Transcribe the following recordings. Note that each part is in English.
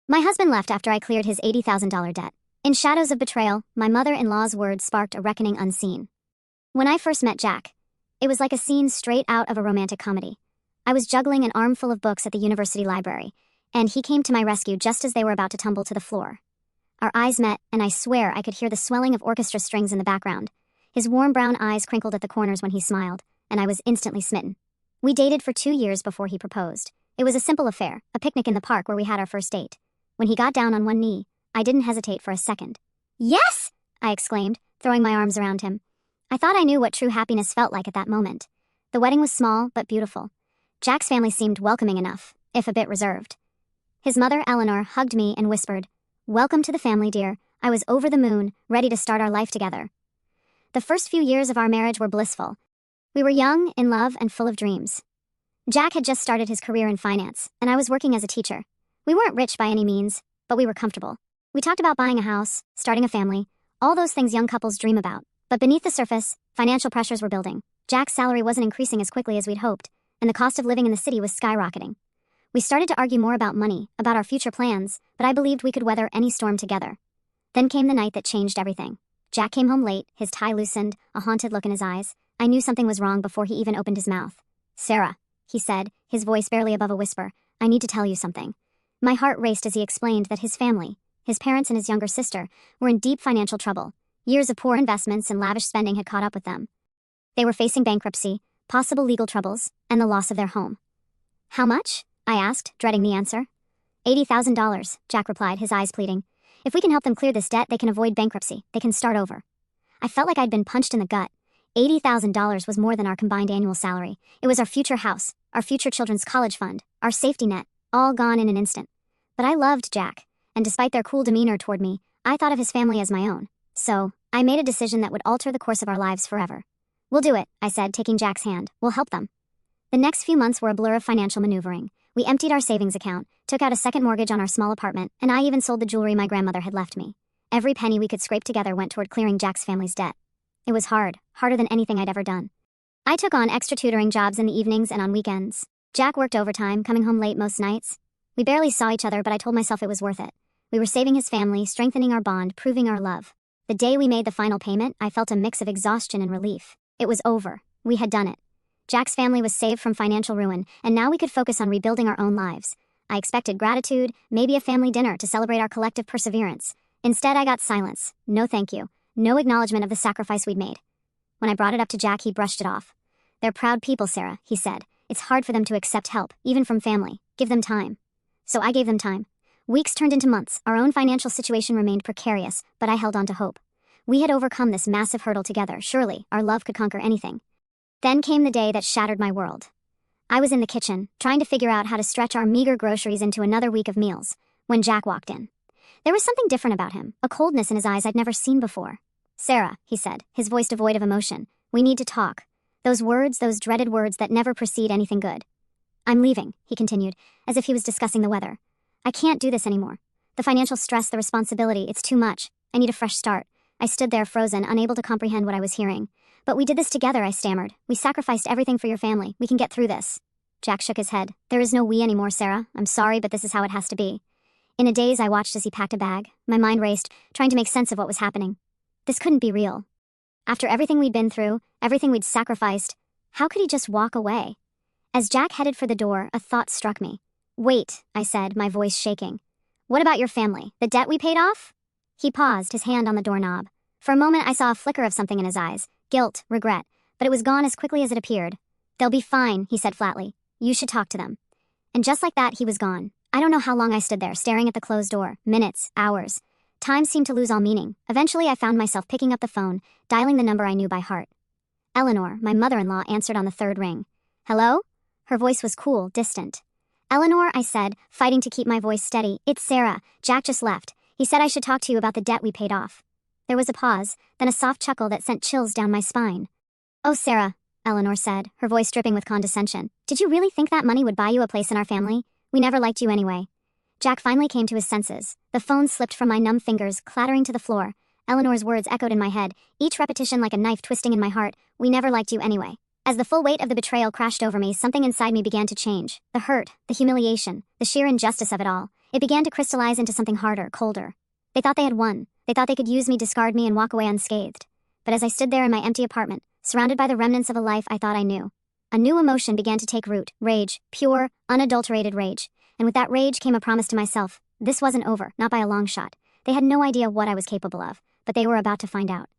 My husband left after I cleared his $80,000 debt. In shadows of betrayal, my mother-in-law's words sparked a reckoning unseen. When I first met Jack, it was like a scene straight out of a romantic comedy. I was juggling an armful of books at the university library, and he came to my rescue just as they were about to tumble to the floor. Our eyes met, and I swear I could hear the swelling of orchestra strings in the background. His warm brown eyes crinkled at the corners when he smiled, and I was instantly smitten. We dated for 2 years before he proposed. It was a simple affair, a picnic in the park where we had our first date. When he got down on one knee, I didn't hesitate for a second. "Yes!" I exclaimed, throwing my arms around him. I thought I knew what true happiness felt like at that moment. The wedding was small but beautiful. Jack's family seemed welcoming enough, if a bit reserved. His mother, Eleanor, hugged me and whispered, "Welcome to the family, dear." I was over the moon, ready to start our life together. The first few years of our marriage were blissful. We were young, in love, and full of dreams. Jack had just started his career in finance, and I was working as a teacher. We weren't rich by any means, but we were comfortable. We talked about buying a house, starting a family, all those things young couples dream about. But beneath the surface, financial pressures were building. Jack's salary wasn't increasing as quickly as we'd hoped, and the cost of living in the city was skyrocketing. We started to argue more about money, about our future plans, but I believed we could weather any storm together. Then came the night that changed everything. Jack came home late, his tie loosened, a haunted look in his eyes. I knew something was wrong before he even opened his mouth. "Sarah," he said, his voice barely above a whisper, "I need to tell you something." My heart raced as he explained that his family, his parents and his younger sister, were in deep financial trouble. Years of poor investments and lavish spending had caught up with them. They were facing bankruptcy, possible legal troubles, and the loss of their home. "How much?" I asked, dreading the answer. $80,000, Jack replied, his eyes pleading. "If we can help them clear this debt, they can avoid bankruptcy. They can start over." I felt like I'd been punched in the gut. $80,000 was more than our combined annual salary. It was our future house, our future children's college fund, our safety net, all gone in an instant. But I loved Jack, and despite their cool demeanor toward me, I thought of his family as my own. So, I made a decision that would alter the course of our lives forever. "We'll do it," I said, taking Jack's hand. "We'll help them." The next few months were a blur of financial maneuvering. We emptied our savings account, took out a second mortgage on our small apartment, and I even sold the jewelry my grandmother had left me. Every penny we could scrape together went toward clearing Jack's family's debt. It was hard, harder than anything I'd ever done. I took on extra tutoring jobs in the evenings and on weekends. Jack worked overtime, coming home late most nights. We barely saw each other, but I told myself it was worth it. We were saving his family, strengthening our bond, proving our love. The day we made the final payment, I felt a mix of exhaustion and relief. It was over. We had done it. Jack's family was saved from financial ruin, and now we could focus on rebuilding our own lives. I expected gratitude, maybe a family dinner to celebrate our collective perseverance. Instead, I got silence. No thank you. No acknowledgement of the sacrifice we'd made. When I brought it up to Jack, he brushed it off. "They're proud people, Sarah," he said. "It's hard for them to accept help, even from family. Give them time." So I gave them time. Weeks turned into months. Our own financial situation remained precarious, but I held on to hope. We had overcome this massive hurdle together. Surely, our love could conquer anything. Then came the day that shattered my world. I was in the kitchen, trying to figure out how to stretch our meager groceries into another week of meals, when Jack walked in. There was something different about him, a coldness in his eyes I'd never seen before. "Sarah," he said, his voice devoid of emotion, "we need to talk." Those words, those dreaded words that never precede anything good. "I'm leaving," he continued, as if he was discussing the weather. "I can't do this anymore. The financial stress, the responsibility, it's too much. I need a fresh start." I stood there frozen, unable to comprehend what I was hearing. "But we did this together," I stammered. "We sacrificed everything for your family. We can get through this." Jack shook his head. "There is no we anymore, Sarah. I'm sorry, but this is how it has to be." In a daze, I watched as he packed a bag. My mind raced, trying to make sense of what was happening. This couldn't be real. After everything we'd been through, everything we'd sacrificed, how could he just walk away? As Jack headed for the door, a thought struck me. "Wait," I said, my voice shaking. "What about your family? The debt we paid off?" He paused, his hand on the doorknob. For a moment, I saw a flicker of something in his eyes. Guilt, regret. But it was gone as quickly as it appeared. "They'll be fine," he said flatly. "You should talk to them." And just like that, he was gone. I don't know how long I stood there, staring at the closed door. Minutes, hours. Time seemed to lose all meaning. Eventually, I found myself picking up the phone, dialing the number I knew by heart. Eleanor, my mother-in-law, answered on the third ring. "Hello?" Her voice was cool, distant. "Eleanor," I said, fighting to keep my voice steady. "It's Sarah. Jack just left. He said I should talk to you about the debt we paid off." There was a pause, then a soft chuckle that sent chills down my spine. "Oh, Sarah," Eleanor said, her voice dripping with condescension. "Did you really think that money would buy you a place in our family? We never liked you anyway." Jack finally came to his senses. The phone slipped from my numb fingers, clattering to the floor. Eleanor's words echoed in my head, each repetition like a knife twisting in my heart. "We never liked you anyway." As the full weight of the betrayal crashed over me, something inside me began to change. The hurt, the humiliation, the sheer injustice of it all. It began to crystallize into something harder, colder. They thought they had won. They thought they could use me, discard me, and walk away unscathed. But as I stood there in my empty apartment, surrounded by the remnants of a life I thought I knew, a new emotion began to take root. Rage. Pure, unadulterated rage. And with that rage came a promise to myself. This wasn't over, not by a long shot. They had no idea what I was capable of, but they were about to find out.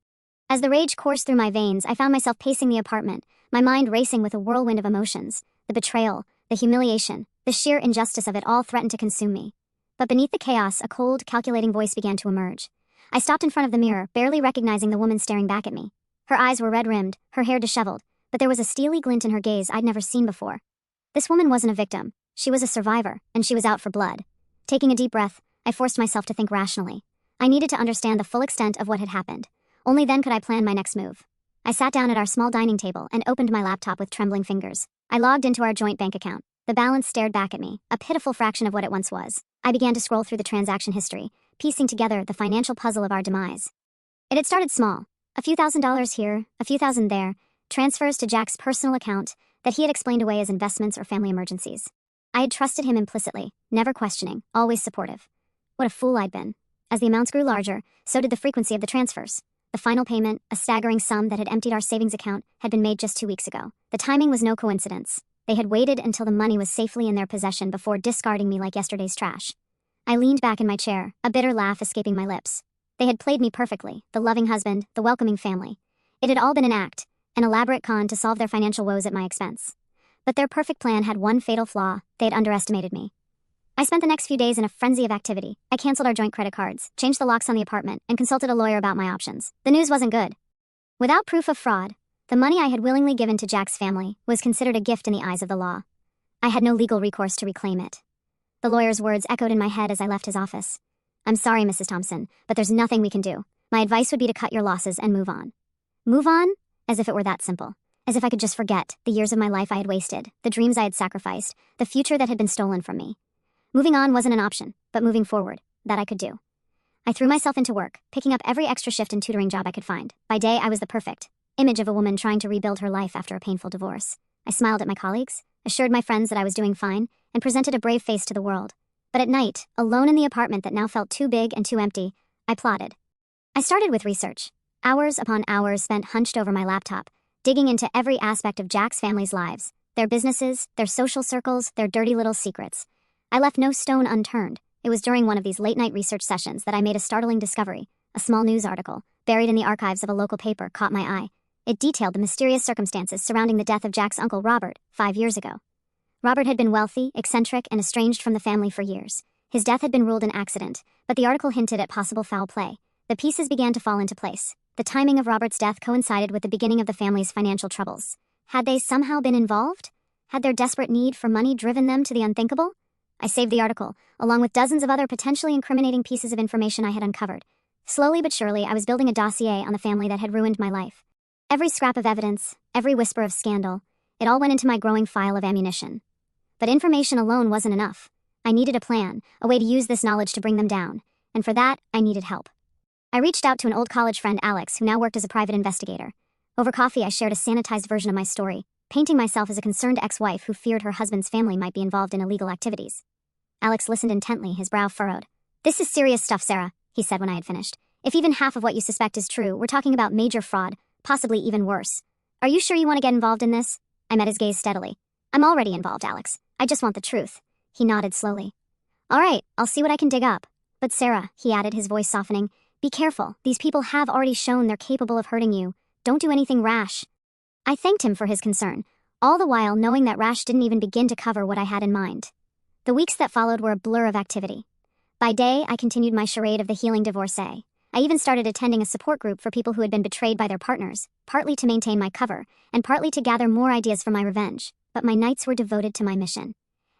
As the rage coursed through my veins, I found myself pacing the apartment, my mind racing with a whirlwind of emotions. The betrayal, the humiliation, the sheer injustice of it all threatened to consume me. But beneath the chaos, a cold, calculating voice began to emerge. I stopped in front of the mirror, barely recognizing the woman staring back at me. Her eyes were red-rimmed, her hair disheveled, but there was a steely glint in her gaze I'd never seen before. This woman wasn't a victim. She was a survivor, and she was out for blood. Taking a deep breath, I forced myself to think rationally. I needed to understand the full extent of what had happened. Only then could I plan my next move. I sat down at our small dining table and opened my laptop with trembling fingers. I logged into our joint bank account. The balance stared back at me, a pitiful fraction of what it once was. I began to scroll through the transaction history, piecing together the financial puzzle of our demise. It had started small. A few $1,000s here, a few thousand there, transfers to Jack's personal account that he had explained away as investments or family emergencies. I had trusted him implicitly, never questioning, always supportive. What a fool I'd been. As the amounts grew larger, so did the frequency of the transfers. The final payment, a staggering sum that had emptied our savings account, had been made just 2 weeks ago. The timing was no coincidence. They had waited until the money was safely in their possession before discarding me like yesterday's trash. I leaned back in my chair, a bitter laugh escaping my lips. They had played me perfectly, the loving husband, the welcoming family. It had all been an act, an elaborate con to solve their financial woes at my expense. But their perfect plan had one fatal flaw: they had underestimated me. I spent the next few days in a frenzy of activity. I canceled our joint credit cards, changed the locks on the apartment, and consulted a lawyer about my options. The news wasn't good. Without proof of fraud, the money I had willingly given to Jack's family was considered a gift in the eyes of the law. I had no legal recourse to reclaim it. The lawyer's words echoed in my head as I left his office. "I'm sorry, Mrs. Thompson, but there's nothing we can do. My advice would be to cut your losses and move on." Move on? As if it were that simple. As if I could just forget the years of my life I had wasted, the dreams I had sacrificed, the future that had been stolen from me. Moving on wasn't an option, but moving forward, that I could do. I threw myself into work, picking up every extra shift and tutoring job I could find. By day, I was the perfect image of a woman trying to rebuild her life after a painful divorce. I smiled at my colleagues, assured my friends that I was doing fine, and presented a brave face to the world. But at night, alone in the apartment that now felt too big and too empty, I plotted. I started with research. Hours upon hours spent hunched over my laptop, digging into every aspect of Jack's family's lives, their businesses, their social circles, their dirty little secrets. I left no stone unturned. It was during one of these late-night research sessions that I made a startling discovery. A small news article, buried in the archives of a local paper, caught my eye. It detailed the mysterious circumstances surrounding the death of Jack's uncle Robert, 5 years ago. Robert had been wealthy, eccentric, and estranged from the family for years. His death had been ruled an accident, but the article hinted at possible foul play. The pieces began to fall into place. The timing of Robert's death coincided with the beginning of the family's financial troubles. Had they somehow been involved? Had their desperate need for money driven them to the unthinkable? I saved the article, along with dozens of other potentially incriminating pieces of information I had uncovered. Slowly but surely, I was building a dossier on the family that had ruined my life. Every scrap of evidence, every whisper of scandal, it all went into my growing file of ammunition. But information alone wasn't enough. I needed a plan, a way to use this knowledge to bring them down. And for that, I needed help. I reached out to an old college friend, Alex, who now worked as a private investigator. Over coffee, I shared a sanitized version of my story, painting myself as a concerned ex-wife who feared her husband's family might be involved in illegal activities. Alex listened intently, his brow furrowed. "This is serious stuff, Sarah," he said when I had finished. "If even half of what you suspect is true, we're talking about major fraud, possibly even worse. Are you sure you want to get involved in this?" I met his gaze steadily. "I'm already involved, Alex. I just want the truth." He nodded slowly. "All right, I'll see what I can dig up. But Sarah," he added, his voice softening, "be careful. These people have already shown they're capable of hurting you. Don't do anything rash." I thanked him for his concern, all the while knowing that rash didn't even begin to cover what I had in mind. The weeks that followed were a blur of activity. By day, I continued my charade of the healing divorcee. I even started attending a support group for people who had been betrayed by their partners, partly to maintain my cover, and partly to gather more ideas for my revenge. But my nights were devoted to my mission.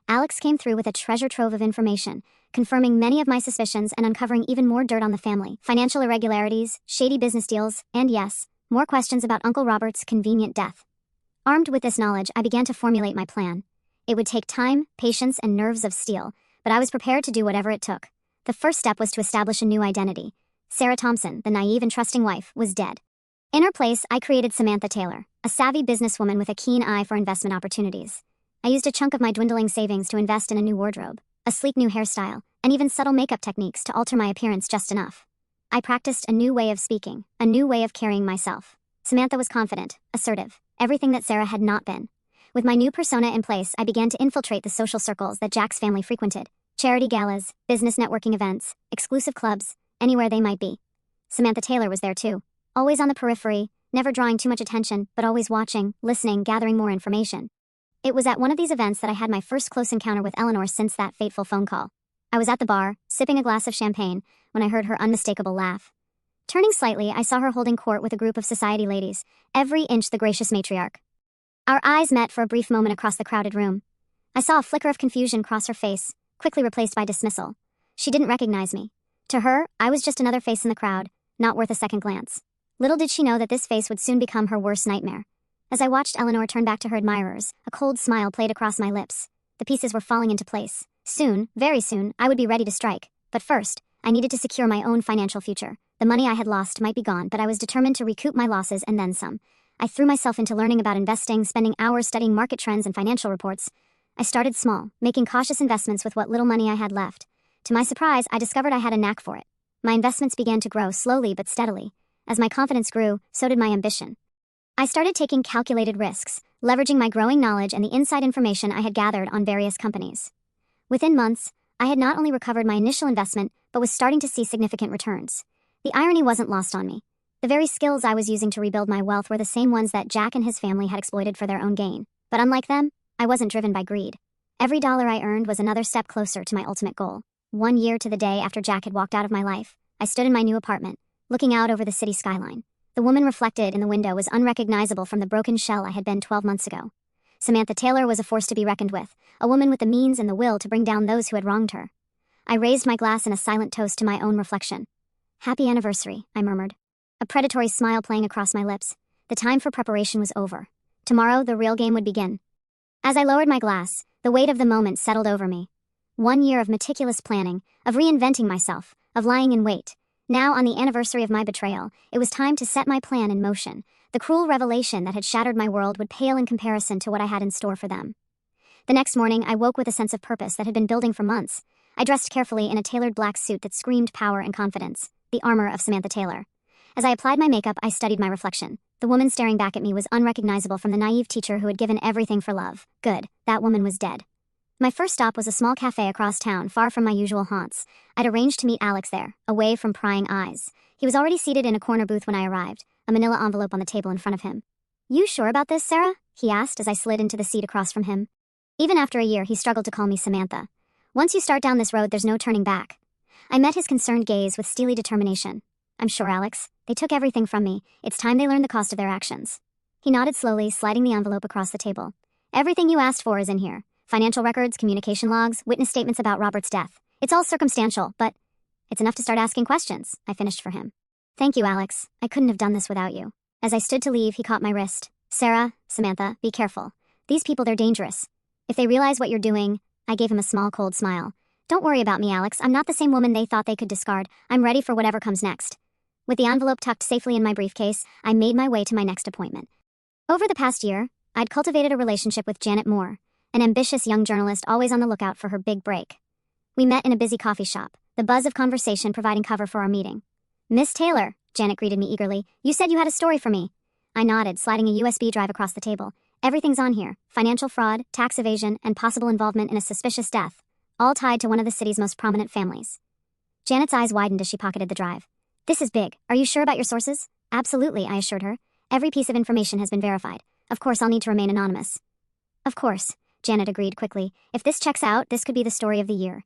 Alex came through with a treasure trove of information, confirming many of my suspicions and uncovering even more dirt on the family, financial irregularities, shady business deals, and yes, more questions about Uncle Robert's convenient death. Armed with this knowledge, I began to formulate my plan. It would take time, patience, and nerves of steel, but I was prepared to do whatever it took. The first step was to establish a new identity. Sarah Thompson, the naive and trusting wife, was dead. In her place, I created Samantha Taylor, a savvy businesswoman with a keen eye for investment opportunities. I used a chunk of my dwindling savings to invest in a new wardrobe, a sleek new hairstyle, and even subtle makeup techniques to alter my appearance just enough. I practiced a new way of speaking, a new way of carrying myself. Samantha was confident, assertive, everything that Sarah had not been. With my new persona in place, I began to infiltrate the social circles that Jack's family frequented. Charity galas, business networking events, exclusive clubs, anywhere they might be. Samantha Taylor was there too. Always on the periphery, never drawing too much attention, but always watching, listening, gathering more information. It was at one of these events that I had my first close encounter with Eleanor since that fateful phone call. I was at the bar, sipping a glass of champagne, when I heard her unmistakable laugh. Turning slightly, I saw her holding court with a group of society ladies, every inch the gracious matriarch. Our eyes met for a brief moment across the crowded room. I saw a flicker of confusion cross her face, quickly replaced by dismissal. She didn't recognize me. To her, I was just another face in the crowd, not worth a second glance. Little did she know that this face would soon become her worst nightmare. As I watched Eleanor turn back to her admirers, a cold smile played across my lips. The pieces were falling into place. Soon, very soon, I would be ready to strike. But first, I needed to secure my own financial future. The money I had lost might be gone, but I was determined to recoup my losses and then some. I threw myself into learning about investing, spending hours studying market trends and financial reports. I started small, making cautious investments with what little money I had left. To my surprise, I discovered I had a knack for it. My investments began to grow slowly but steadily. As my confidence grew, so did my ambition. I started taking calculated risks, leveraging my growing knowledge and the inside information I had gathered on various companies. Within months, I had not only recovered my initial investment, but was starting to see significant returns. The irony wasn't lost on me. The very skills I was using to rebuild my wealth were the same ones that Jack and his family had exploited for their own gain. But unlike them, I wasn't driven by greed. Every dollar I earned was another step closer to my ultimate goal. 1 year to the day after Jack had walked out of my life, I stood in my new apartment, looking out over the city skyline. The woman reflected in the window was unrecognizable from the broken shell I had been 12 months ago. Samantha Taylor was a force to be reckoned with, a woman with the means and the will to bring down those who had wronged her. I raised my glass in a silent toast to my own reflection. "Happy anniversary," I murmured, a predatory smile playing across my lips. The time for preparation was over. Tomorrow, the real game would begin. As I lowered my glass, the weight of the moment settled over me. 1 year of meticulous planning, of reinventing myself, of lying in wait. Now, on the anniversary of my betrayal, it was time to set my plan in motion. The cruel revelation that had shattered my world would pale in comparison to what I had in store for them. The next morning, I woke with a sense of purpose that had been building for months. I dressed carefully in a tailored black suit that screamed power and confidence, the armor of Samantha Taylor. As I applied my makeup, I studied my reflection. The woman staring back at me was unrecognizable from the naive teacher who had given everything for love. Good, that woman was dead. My first stop was a small cafe across town, far from my usual haunts. I'd arranged to meet Alex there, away from prying eyes. He was already seated in a corner booth when I arrived, a manila envelope on the table in front of him. "You sure about this, Sarah?" he asked as I slid into the seat across from him. Even after a year, he struggled to call me Samantha. "Once you start down this road, there's no turning back." I met his concerned gaze with steely determination. "I'm sure, Alex. They took everything from me. It's time they learned the cost of their actions." He nodded slowly, sliding the envelope across the table. "Everything you asked for is in here. Financial records, communication logs, witness statements about Robert's death. It's all circumstantial, but it's enough to start asking questions," I finished for him. "Thank you, Alex. I couldn't have done this without you." As I stood to leave, he caught my wrist. "Sarah, Samantha, be careful. These people, they're dangerous. If they realize what you're doing," I gave him a small, cold smile. "Don't worry about me, Alex. I'm not the same woman they thought they could discard. I'm ready for whatever comes next." With the envelope tucked safely in my briefcase, I made my way to my next appointment. Over the past year, I'd cultivated a relationship with Janet Moore, an ambitious young journalist always on the lookout for her big break. We met in a busy coffee shop, the buzz of conversation providing cover for our meeting. "Miss Taylor," Janet greeted me eagerly, "you said you had a story for me." I nodded, sliding a USB drive across the table. "Everything's on here: financial fraud, tax evasion, and possible involvement in a suspicious death, all tied to one of the city's most prominent families." Janet's eyes widened as she pocketed the drive. "This is big. Are you sure about your sources?" "Absolutely," I assured her. "Every piece of information has been verified. Of course, I'll need to remain anonymous." "Of course," Janet agreed quickly. "If this checks out, this could be the story of the year."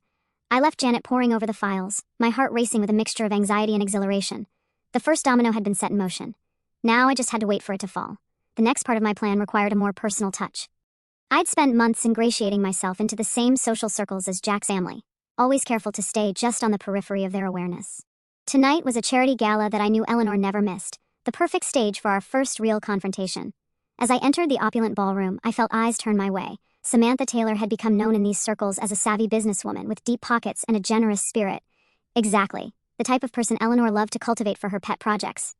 I left Janet poring over the files, my heart racing with a mixture of anxiety and exhilaration. The first domino had been set in motion. Now I just had to wait for it to fall. The next part of my plan required a more personal touch. I'd spent months ingratiating myself into the same social circles as Jack's family, always careful to stay just on the periphery of their awareness. Tonight was a charity gala that I knew Eleanor never missed, the perfect stage for our first real confrontation. As I entered the opulent ballroom, I felt eyes turn my way. Samantha Taylor had become known in these circles as a savvy businesswoman with deep pockets and a generous spirit. Exactly, the type of person Eleanor loved to cultivate for her pet projects.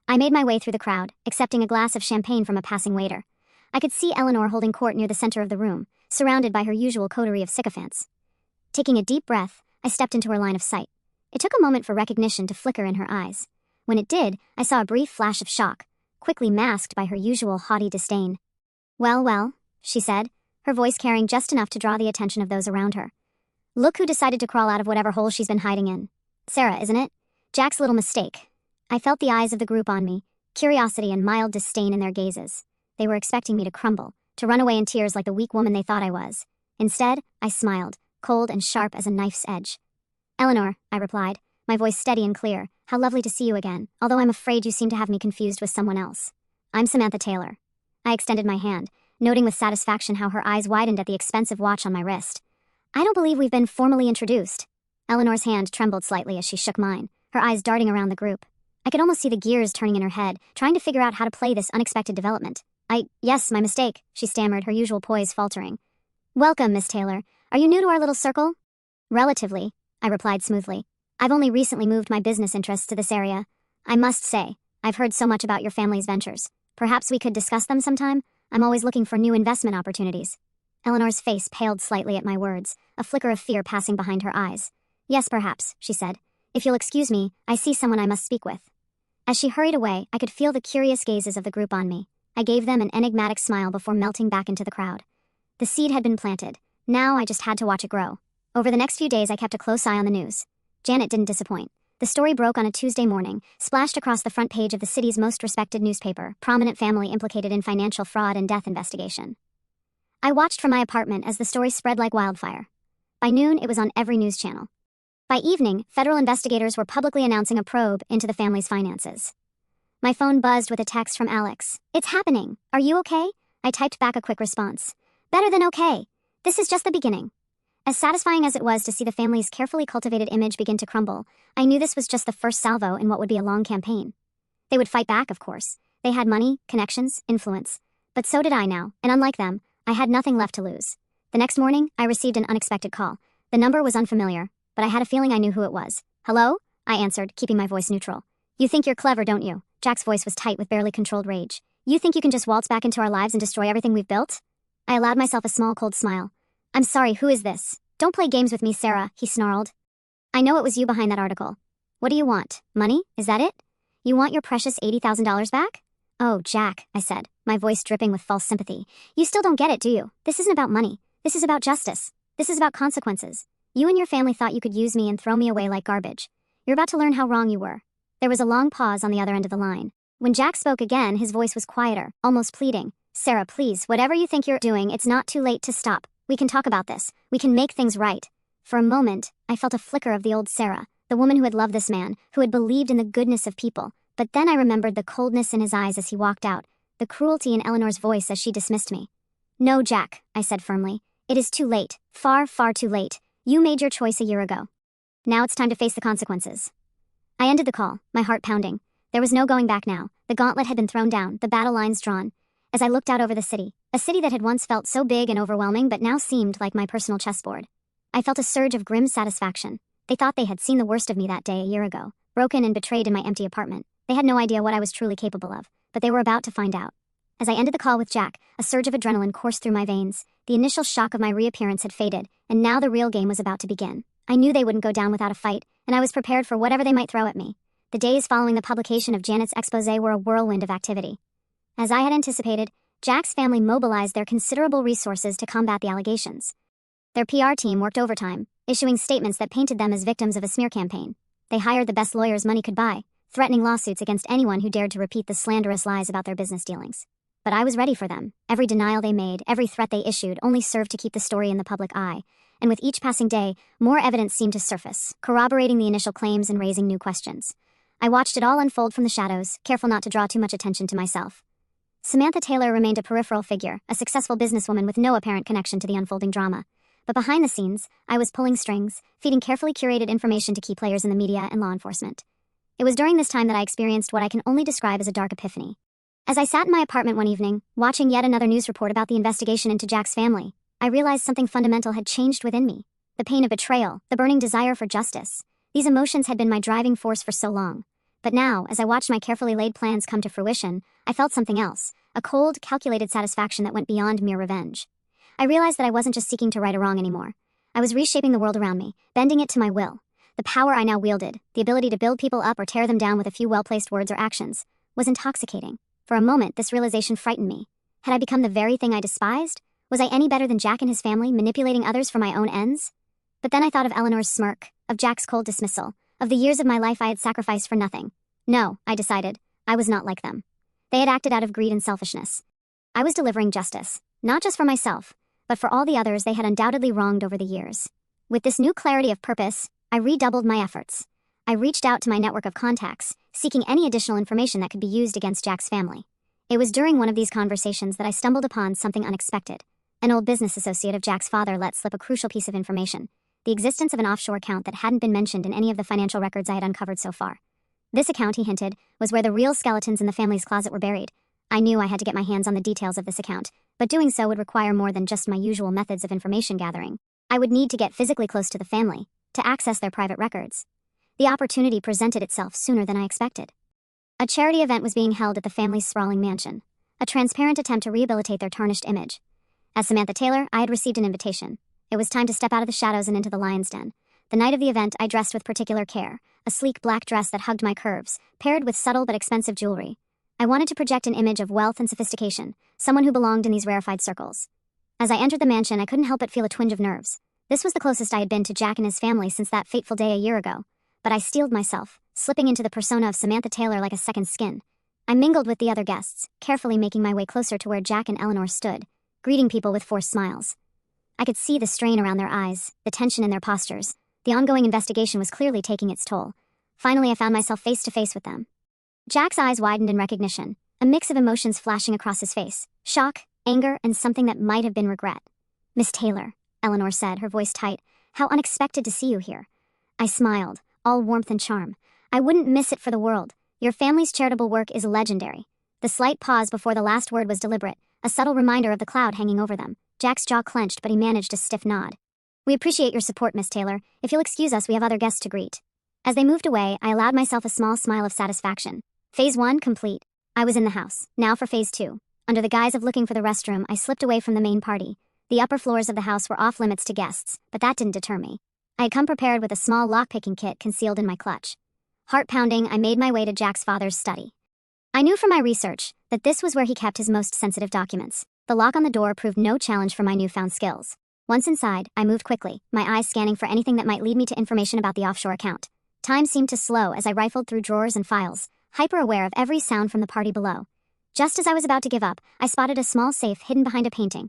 I made my way through the crowd, accepting a glass of champagne from a passing waiter. I could see Eleanor holding court near the center of the room, surrounded by her usual coterie of sycophants. Taking a deep breath, I stepped into her line of sight. It took a moment for recognition to flicker in her eyes. When it did, I saw a brief flash of shock, quickly masked by her usual haughty disdain. "Well, well," she said, her voice carrying just enough to draw the attention of those around her. "Look who decided to crawl out of whatever hole she's been hiding in. Sarah, isn't it? Jack's little mistake." I felt the eyes of the group on me, curiosity and mild disdain in their gazes. They were expecting me to crumble, to run away in tears like the weak woman they thought I was. Instead, I smiled, cold and sharp as a knife's edge. "Eleanor," I replied, my voice steady and clear, "how lovely to see you again, although I'm afraid you seem to have me confused with someone else. I'm Samantha Taylor." I extended my hand, noting with satisfaction how her eyes widened at the expensive watch on my wrist. "I don't believe we've been formally introduced." Eleanor's hand trembled slightly as she shook mine, her eyes darting around the group. I could almost see the gears turning in her head, trying to figure out how to play this unexpected development. Yes, my mistake," she stammered, her usual poise faltering. "Welcome, Miss Taylor. Are you new to our little circle?" "Relatively," I replied smoothly. "I've only recently moved my business interests to this area. I must say, I've heard so much about your family's ventures. Perhaps we could discuss them sometime? I'm always looking for new investment opportunities." Eleanor's face paled slightly at my words, a flicker of fear passing behind her eyes. "Yes, perhaps," she said. "If you'll excuse me, I see someone I must speak with." As she hurried away, I could feel the curious gazes of the group on me. I gave them an enigmatic smile before melting back into the crowd. The seed had been planted. Now I just had to watch it grow. Over the next few days, I kept a close eye on the news. Janet didn't disappoint. The story broke on a Tuesday morning, splashed across the front page of the city's most respected newspaper, "Prominent family implicated in financial fraud and death investigation." I watched from my apartment as the story spread like wildfire. By noon, it was on every news channel. By evening, federal investigators were publicly announcing a probe into the family's finances. My phone buzzed with a text from Alex. "It's happening. Are you okay?" I typed back a quick response. "Better than okay. This is just the beginning." As satisfying as it was to see the family's carefully cultivated image begin to crumble, I knew this was just the first salvo in what would be a long campaign. They would fight back, of course. They had money, connections, influence. But so did I now, and unlike them, I had nothing left to lose. The next morning, I received an unexpected call. The number was unfamiliar, but I had a feeling I knew who it was. "Hello?" I answered, keeping my voice neutral. "You think you're clever, don't you?" Jack's voice was tight with barely controlled rage. "You think you can just waltz back into our lives and destroy everything we've built?" I allowed myself a small cold smile. "I'm sorry, who is this?" "Don't play games with me, Sarah," he snarled. "I know it was you behind that article. What do you want? Money? Is that it? You want your precious $80,000 back?" "Oh, Jack," I said, my voice dripping with false sympathy. "You still don't get it, do you? This isn't about money. This is about justice. This is about consequences. You and your family thought you could use me and throw me away like garbage. You're about to learn how wrong you were." There was a long pause on the other end of the line. When Jack spoke again, his voice was quieter, almost pleading. "Sarah, please, whatever you think you're doing, it's not too late to stop. We can talk about this. We can make things right." For a moment, I felt a flicker of the old Sarah, the woman who had loved this man, who had believed in the goodness of people. But then I remembered the coldness in his eyes as he walked out, the cruelty in Eleanor's voice as she dismissed me. "No, Jack," I said firmly. "It is too late. Far, far too late. You made your choice a year ago. Now it's time to face the consequences." I ended the call, my heart pounding. There was no going back now. The gauntlet had been thrown down, the battle lines drawn. As I looked out over the city, a city that had once felt so big and overwhelming but now seemed like my personal chessboard, I felt a surge of grim satisfaction. They thought they had seen the worst of me that day a year ago, broken and betrayed in my empty apartment. They had no idea what I was truly capable of, but they were about to find out. As I ended the call with Jack, a surge of adrenaline coursed through my veins. The initial shock of my reappearance had faded, and now the real game was about to begin. I knew they wouldn't go down without a fight, and I was prepared for whatever they might throw at me. The days following the publication of Janet's exposé were a whirlwind of activity. As I had anticipated, Jack's family mobilized their considerable resources to combat the allegations. Their PR team worked overtime, issuing statements that painted them as victims of a smear campaign. They hired the best lawyers money could buy, threatening lawsuits against anyone who dared to repeat the slanderous lies about their business dealings. But I was ready for them. Every denial they made, every threat they issued only served to keep the story in the public eye. And with each passing day, more evidence seemed to surface, corroborating the initial claims and raising new questions. I watched it all unfold from the shadows, careful not to draw too much attention to myself. Samantha Taylor remained a peripheral figure, a successful businesswoman with no apparent connection to the unfolding drama. But behind the scenes, I was pulling strings, feeding carefully curated information to key players in the media and law enforcement. It was during this time that I experienced what I can only describe as a dark epiphany. As I sat in my apartment one evening, watching yet another news report about the investigation into Jack's family, I realized something fundamental had changed within me. The pain of betrayal, the burning desire for justice. These emotions had been my driving force for so long. But now, as I watched my carefully laid plans come to fruition, I felt something else, a cold, calculated satisfaction that went beyond mere revenge. I realized that I wasn't just seeking to right a wrong anymore. I was reshaping the world around me, bending it to my will. The power I now wielded, the ability to build people up or tear them down with a few well-placed words or actions, was intoxicating. For a moment, this realization frightened me. Had I become the very thing I despised? Was I any better than Jack and his family, manipulating others for my own ends? But then I thought of Eleanor's smirk, of Jack's cold dismissal, of the years of my life I had sacrificed for nothing. No, I decided, I was not like them. They had acted out of greed and selfishness. I was delivering justice, not just for myself, but for all the others they had undoubtedly wronged over the years. With this new clarity of purpose, I redoubled my efforts. I reached out to my network of contacts, seeking any additional information that could be used against Jack's family. It was during one of these conversations that I stumbled upon something unexpected. An old business associate of Jack's father let slip a crucial piece of information: the existence of an offshore account that hadn't been mentioned in any of the financial records I had uncovered so far. This account, he hinted, was where the real skeletons in the family's closet were buried. I knew I had to get my hands on the details of this account, but doing so would require more than just my usual methods of information gathering. I would need to get physically close to the family, to access their private records. The opportunity presented itself sooner than I expected. A charity event was being held at the family's sprawling mansion, a transparent attempt to rehabilitate their tarnished image. As Samantha Taylor, I had received an invitation. It was time to step out of the shadows and into the lion's den. The night of the event, I dressed with particular care, a sleek black dress that hugged my curves, paired with subtle but expensive jewelry. I wanted to project an image of wealth and sophistication, someone who belonged in these rarefied circles. As I entered the mansion, I couldn't help but feel a twinge of nerves. This was the closest I had been to Jack and his family since that fateful day a year ago. But I steeled myself, slipping into the persona of Samantha Taylor like a second skin. I mingled with the other guests, carefully making my way closer to where Jack and Eleanor stood, greeting people with forced smiles. I could see the strain around their eyes, the tension in their postures. The ongoing investigation was clearly taking its toll. Finally, I found myself face to face with them. Jack's eyes widened in recognition, a mix of emotions flashing across his face: shock, anger, and something that might have been regret. "Miss Taylor," Eleanor said, her voice tight, "how unexpected to see you here." I smiled, all warmth and charm. "I wouldn't miss it for the world. Your family's charitable work is legendary." The slight pause before the last word was deliberate, a subtle reminder of the cloud hanging over them. Jack's jaw clenched, but he managed a stiff nod. "We appreciate your support, Miss Taylor. If you'll excuse us, we have other guests to greet." As they moved away, I allowed myself a small smile of satisfaction. Phase 1 complete. I was in the house. Now for Phase 2. Under the guise of looking for the restroom, I slipped away from the main party. The upper floors of the house were off limits to guests, but that didn't deter me. I had come prepared with a small lock-picking kit concealed in my clutch. Heart pounding, I made my way to Jack's father's study. I knew from my research that this was where he kept his most sensitive documents. The lock on the door proved no challenge for my newfound skills. Once inside, I moved quickly, my eyes scanning for anything that might lead me to information about the offshore account. Time seemed to slow as I rifled through drawers and files, hyper-aware of every sound from the party below. Just as I was about to give up, I spotted a small safe hidden behind a painting.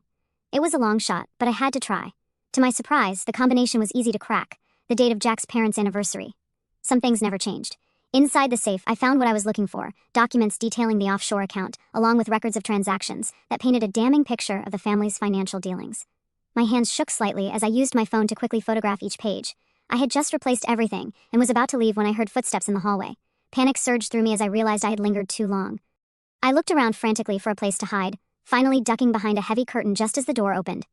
It was a long shot, but I had to try. To my surprise, the combination was easy to crack: the date of Jack's parents' anniversary. Some things never changed. Inside the safe, I found what I was looking for: documents detailing the offshore account, along with records of transactions that painted a damning picture of the family's financial dealings. My hands shook slightly as I used my phone to quickly photograph each page. I had just replaced everything and was about to leave when I heard footsteps in the hallway. Panic surged through me as I realized I had lingered too long. I looked around frantically for a place to hide, finally ducking behind a heavy curtain just as the door opened.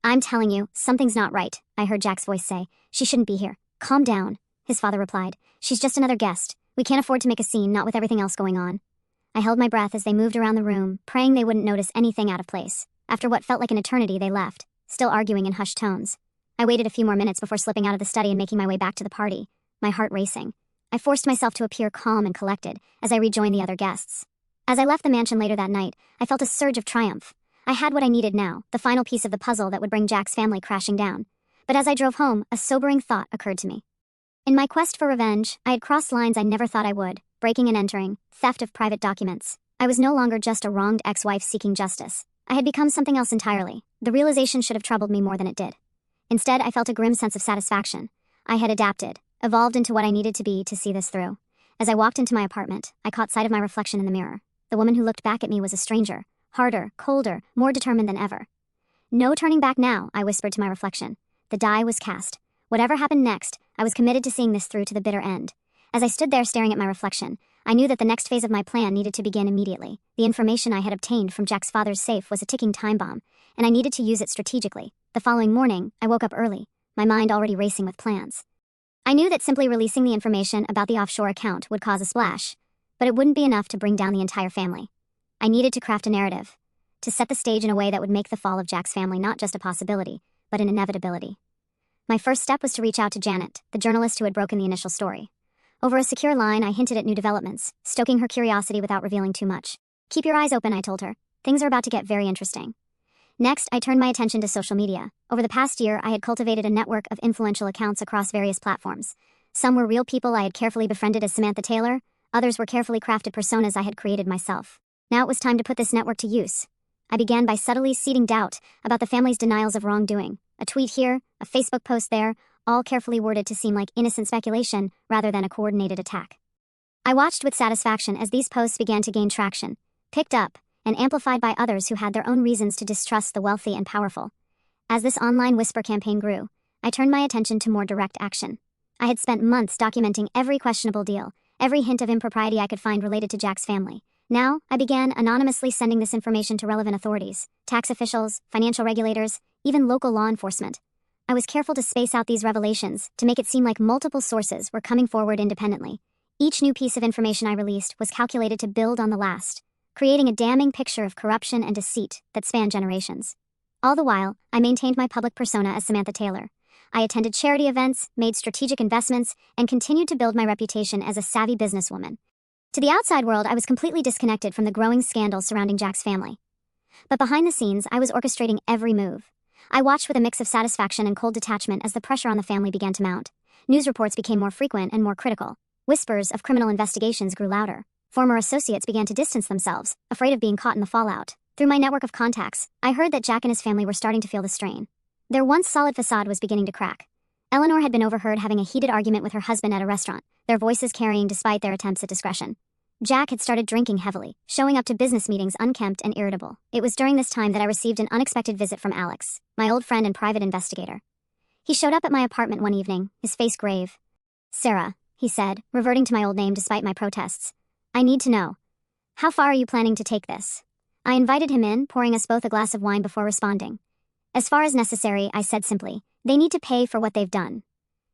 "I'm telling you, something's not right," I heard Jack's voice say. "She shouldn't be here." "Calm down," his father replied. "She's just another guest. We can't afford to make a scene, not with everything else going on." I held my breath as they moved around the room, praying they wouldn't notice anything out of place. After what felt like an eternity, they left, still arguing in hushed tones. I waited a few more minutes before slipping out of the study and making my way back to the party, my heart racing. I forced myself to appear calm and collected as I rejoined the other guests. As I left the mansion later that night, I felt a surge of triumph. I had what I needed now, the final piece of the puzzle that would bring Jack's family crashing down. But as I drove home, a sobering thought occurred to me. In my quest for revenge, I had crossed lines I never thought I would: breaking and entering, theft of private documents. I was no longer just a wronged ex-wife seeking justice. I had become something else entirely. The realization should have troubled me more than it did. Instead, I felt a grim sense of satisfaction. I had adapted, evolved into what I needed to be to see this through. As I walked into my apartment, I caught sight of my reflection in the mirror. The woman who looked back at me was a stranger, harder, colder, more determined than ever. "No turning back now," I whispered to my reflection. The die was cast. Whatever happened next, I was committed to seeing this through to the bitter end. As I stood there staring at my reflection, I knew that the next phase of my plan needed to begin immediately. The information I had obtained from Jack's father's safe was a ticking time bomb, and I needed to use it strategically. The following morning, I woke up early, my mind already racing with plans. I knew that simply releasing the information about the offshore account would cause a splash, but it wouldn't be enough to bring down the entire family. I needed to craft a narrative, to set the stage in a way that would make the fall of Jack's family not just a possibility, but an inevitability. My first step was to reach out to Janet, the journalist who had broken the initial story. Over a secure line, I hinted at new developments, stoking her curiosity without revealing too much. Keep your eyes open, I told her. Things are about to get very interesting. Next, I turned my attention to social media. Over the past year, I had cultivated a network of influential accounts across various platforms. Some were real people I had carefully befriended as Samantha Taylor, others were carefully crafted personas I had created myself. Now it was time to put this network to use. I began by subtly seeding doubt about the family's denials of wrongdoing. A tweet here, a Facebook post there, all carefully worded to seem like innocent speculation rather than a coordinated attack. I watched with satisfaction as these posts began to gain traction, picked up, and amplified by others who had their own reasons to distrust the wealthy and powerful. As this online whisper campaign grew, I turned my attention to more direct action. I had spent months documenting every questionable deal, every hint of impropriety I could find related to Jack's family. Now, I began anonymously sending this information to relevant authorities, tax officials, financial regulators, even local law enforcement. I was careful to space out these revelations to make it seem like multiple sources were coming forward independently. Each new piece of information I released was calculated to build on the last, creating a damning picture of corruption and deceit that spanned generations. All the while, I maintained my public persona as Samantha Taylor. I attended charity events, made strategic investments, and continued to build my reputation as a savvy businesswoman. To the outside world, I was completely disconnected from the growing scandal surrounding Jack's family. But behind the scenes, I was orchestrating every move. I watched with a mix of satisfaction and cold detachment as the pressure on the family began to mount. News reports became more frequent and more critical. Whispers of criminal investigations grew louder. Former associates began to distance themselves, afraid of being caught in the fallout. Through my network of contacts, I heard that Jack and his family were starting to feel the strain. Their once solid facade was beginning to crack. Eleanor had been overheard having a heated argument with her husband at a restaurant, their voices carrying despite their attempts at discretion. Jack had started drinking heavily, showing up to business meetings unkempt and irritable. It was during this time that I received an unexpected visit from Alex, my old friend and private investigator. He showed up at my apartment one evening, his face grave. "Sarah," he said, reverting to my old name despite my protests. "I need to know. How far are you planning to take this?" I invited him in, pouring us both a glass of wine before responding. "As far as necessary," I said simply. "They need to pay for what they've done."